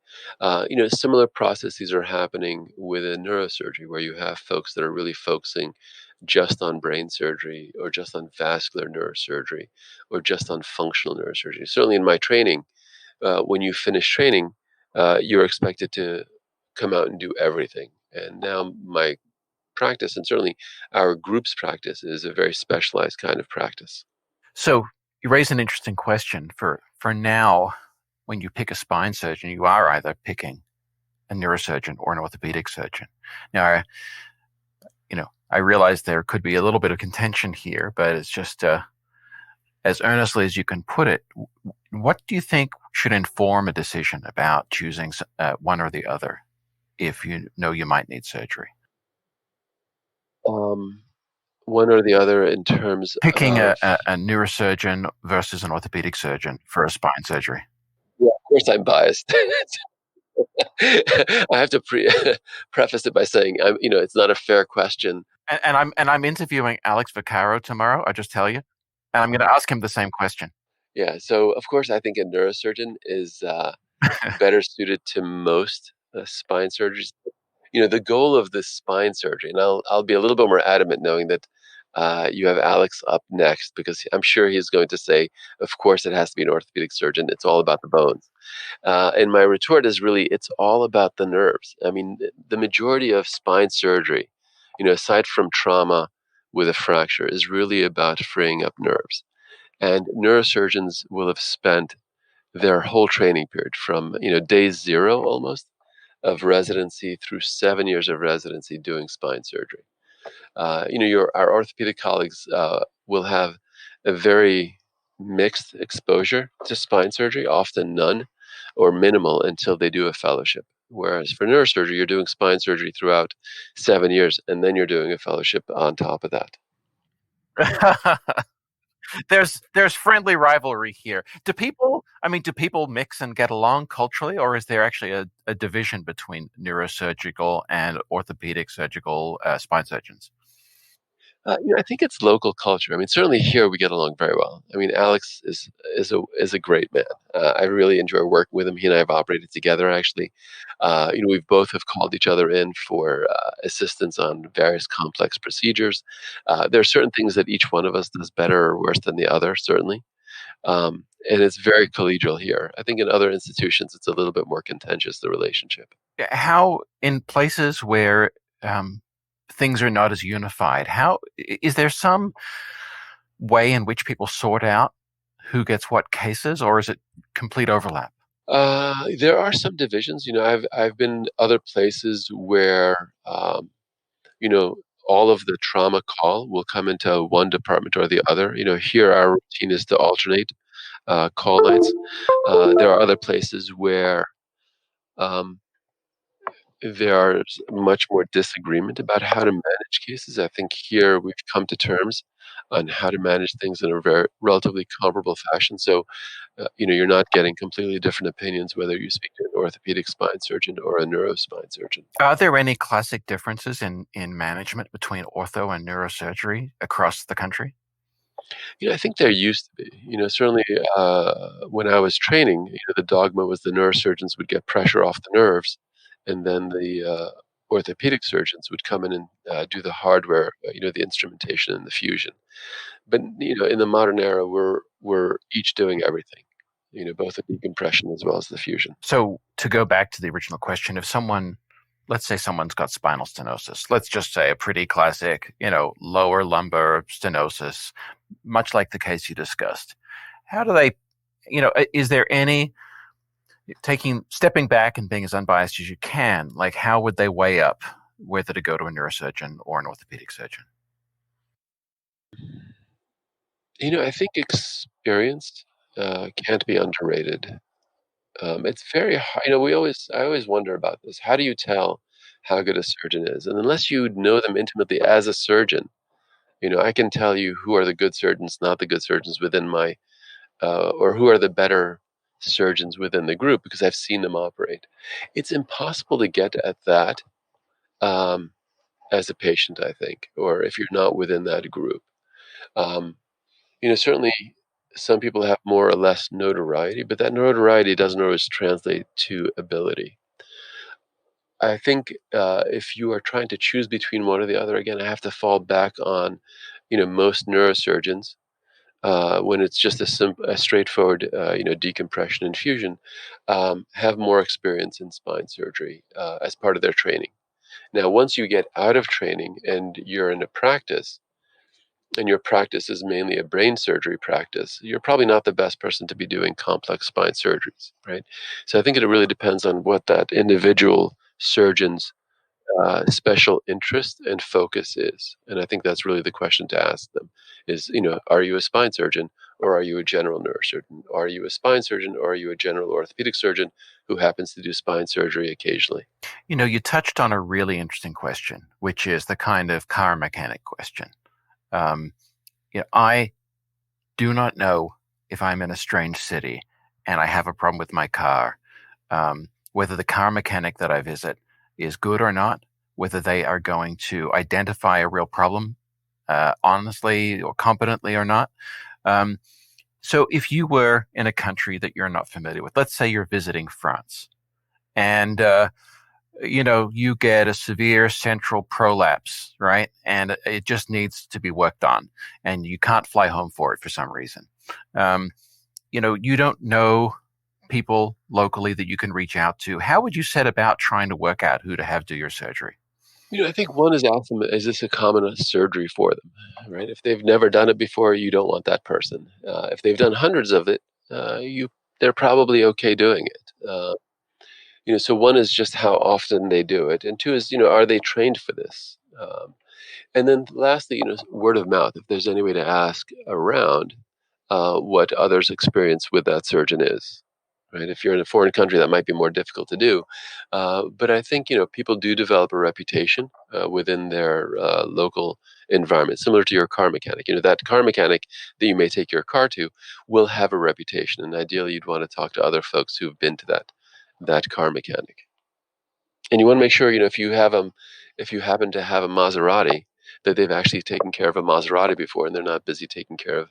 Similar processes are happening within neurosurgery, where you have folks that are really focusing just on brain surgery, or just on vascular neurosurgery, or just on functional neurosurgery. Certainly, in my training, when you finish training, you're expected to come out and do everything. And now my practice, and certainly our group's practice, is a very specialized kind of practice. So you raise an interesting question. For now, when you pick a spine surgeon, you are either picking a neurosurgeon or an orthopedic surgeon. Now, I realize there could be a little bit of contention here, but it's just as earnestly as you can put it. What do you think should inform a decision about choosing one or the other if you know you might need surgery? One or the other in terms Picking of a neurosurgeon versus an orthopedic surgeon for a spine surgery. Yeah, of course I'm biased. I have to preface it by saying it's not a fair question. And I'm interviewing Alex Vaccaro tomorrow. I just tell you, and I'm going to ask him the same question. Yeah, so of course I think a neurosurgeon is better suited to most spine surgeries. The goal of this spine surgery, and I'll be a little bit more adamant knowing that you have Alex up next, because I'm sure he's going to say, of course it has to be an orthopedic surgeon. It's all about the bones. And my retort is really, it's all about the nerves. I mean, the majority of spine surgery, aside from trauma with a fracture, is really about freeing up nerves. And neurosurgeons will have spent their whole training period from, day zero almost of residency through 7 years of residency doing spine surgery. Our orthopedic colleagues will have a very mixed exposure to spine surgery, often none or minimal until they do a fellowship. Whereas for neurosurgery, you're doing spine surgery throughout 7 years, and then you're doing a fellowship on top of that. There's friendly rivalry here. Do people mix and get along culturally, or is there actually a division between neurosurgical and orthopedic surgical spine surgeons? I think it's local culture. I mean, certainly here we get along very well. I mean, Alex is a great man. I really enjoy working with him. He and I have operated together, actually. We've both have called each other in for assistance on various complex procedures. There are certain things that each one of us does better or worse than the other, certainly. And it's very collegial here. I think in other institutions, it's a little bit more contentious, the relationship. How, in places where things are not as unified, is there some way in which people sort out who gets what cases, or is it complete overlap? There are some divisions. I've been other places where all of the trauma call will come into one department or the other. Here our routine is to alternate call nights. There are other places where there's much more disagreement about how to manage cases. I think here we've come to terms on how to manage things in a very relatively comparable fashion. So, you're not getting completely different opinions whether you speak to an orthopedic spine surgeon or a neuro spine surgeon. Are there any classic differences in management between ortho and neurosurgery across the country? I think there used to be. Certainly when I was training, the dogma was the neurosurgeons would get pressure off the nerves, and then the orthopedic surgeons would come in and do the hardware, the instrumentation and the fusion. But in the modern era, we're each doing everything. Both the decompression as well as the fusion. So to go back to the original question, if let's say someone's got spinal stenosis, let's just say a pretty classic, lower lumbar stenosis, much like the case you discussed, how do they, is there any, stepping back and being as unbiased as you can, like how would they weigh up whether to go to a neurosurgeon or an orthopedic surgeon? I think experience can't be underrated. It's very hard. I always wonder about this. How do you tell how good a surgeon is? And unless you know them intimately as a surgeon, I can tell you who are the good surgeons, not the good surgeons within my, or who are the better surgeons within the group because I've seen them operate. It's impossible to get at that um, as a patient, I think, or if you're not within that group. Um, Certainly some people have more or less notoriety, but that notoriety doesn't always translate to ability. I think if you are trying to choose between one or the other, again, I have to fall back on, most neurosurgeons when it's just a straightforward, decompression and fusion, have more experience in spine surgery as part of their training. Now, once you get out of training and you're in a practice, and your practice is mainly a brain surgery practice, you're probably not the best person to be doing complex spine surgeries, right? So I think it really depends on what that individual surgeon's special interest and focus is. And I think that's really the question to ask them is, are you a spine surgeon or are you a general neurosurgeon? Are you a spine surgeon or are you a general orthopedic surgeon who happens to do spine surgery occasionally? You touched on a really interesting question, which is the kind of car mechanic question. I do not know if I'm in a strange city and I have a problem with my car, whether the car mechanic that I visit is good or not, whether they are going to identify a real problem honestly or competently or not. So if you were in a country that you're not familiar with, let's say you're visiting France, and you get a severe central prolapse, right? And it just needs to be worked on, and you can't fly home for it for some reason. You don't know people locally that you can reach out to. How would you set about trying to work out who to have do your surgery? I think one is ask them, is this a common surgery for them, right? If they've never done it before, you don't want that person. If they've done hundreds of it, they're probably okay doing it. So one is just how often they do it, and two is, are they trained for this? And then lastly, word of mouth. If there's any way to ask around what others' experience with that surgeon is, right? If you're in a foreign country, that might be more difficult to do. But I think, people do develop a reputation within their local environment, similar to your car mechanic. That car mechanic that you may take your car to will have a reputation, and ideally, you'd want to talk to other folks who've been to that car mechanic. And you want to make sure, if you happen to have a Maserati, that they've actually taken care of a Maserati before, and they're not busy taking care of,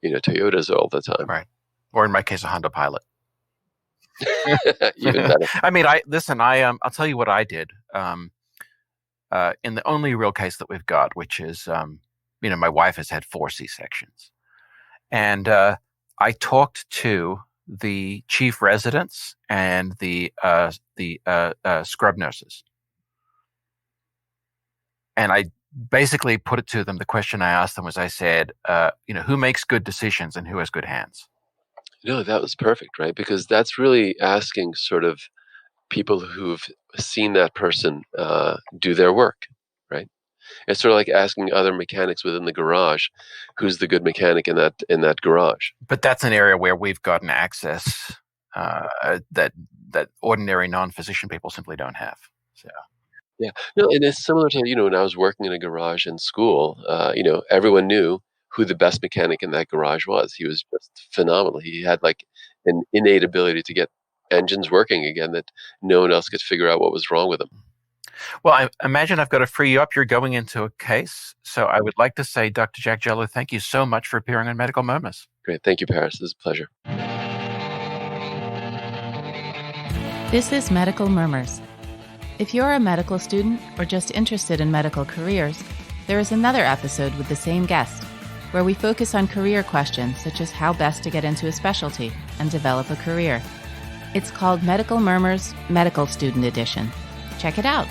Toyotas all the time. Right. Or in my case, a Honda Pilot. Even better. I mean, I'll tell you what I did. In the only real case that we've got, which is, my wife has had 4 C-sections, and I talked to the chief residents and the scrub nurses, and I basically put it to them. The question I asked them was, I said, who makes good decisions and who has good hands? No, that was perfect, right? Because that's really asking sort of people who've seen that person do their work, right? It's sort of like asking other mechanics within the garage, who's the good mechanic in that garage. But that's an area where we've gotten access that ordinary non-physician people simply don't have. So. Yeah, no, and it's similar to when I was working in a garage in school. Everyone knew who the best mechanic in that garage was. He was just phenomenal. He had like an innate ability to get engines working again that no one else could figure out what was wrong with them. Well, I imagine I've got to free you up. You're going into a case. So I would like to say, Dr. Jack Jallo, thank you so much for appearing on Medical Murmurs. Great. Thank you, Paris. It was a pleasure. This is Medical Murmurs. If you're a medical student or just interested in medical careers, there is another episode with the same guest, where we focus on career questions such as how best to get into a specialty and develop a career. It's called Medical Murmurs Medical Student Edition. Check it out.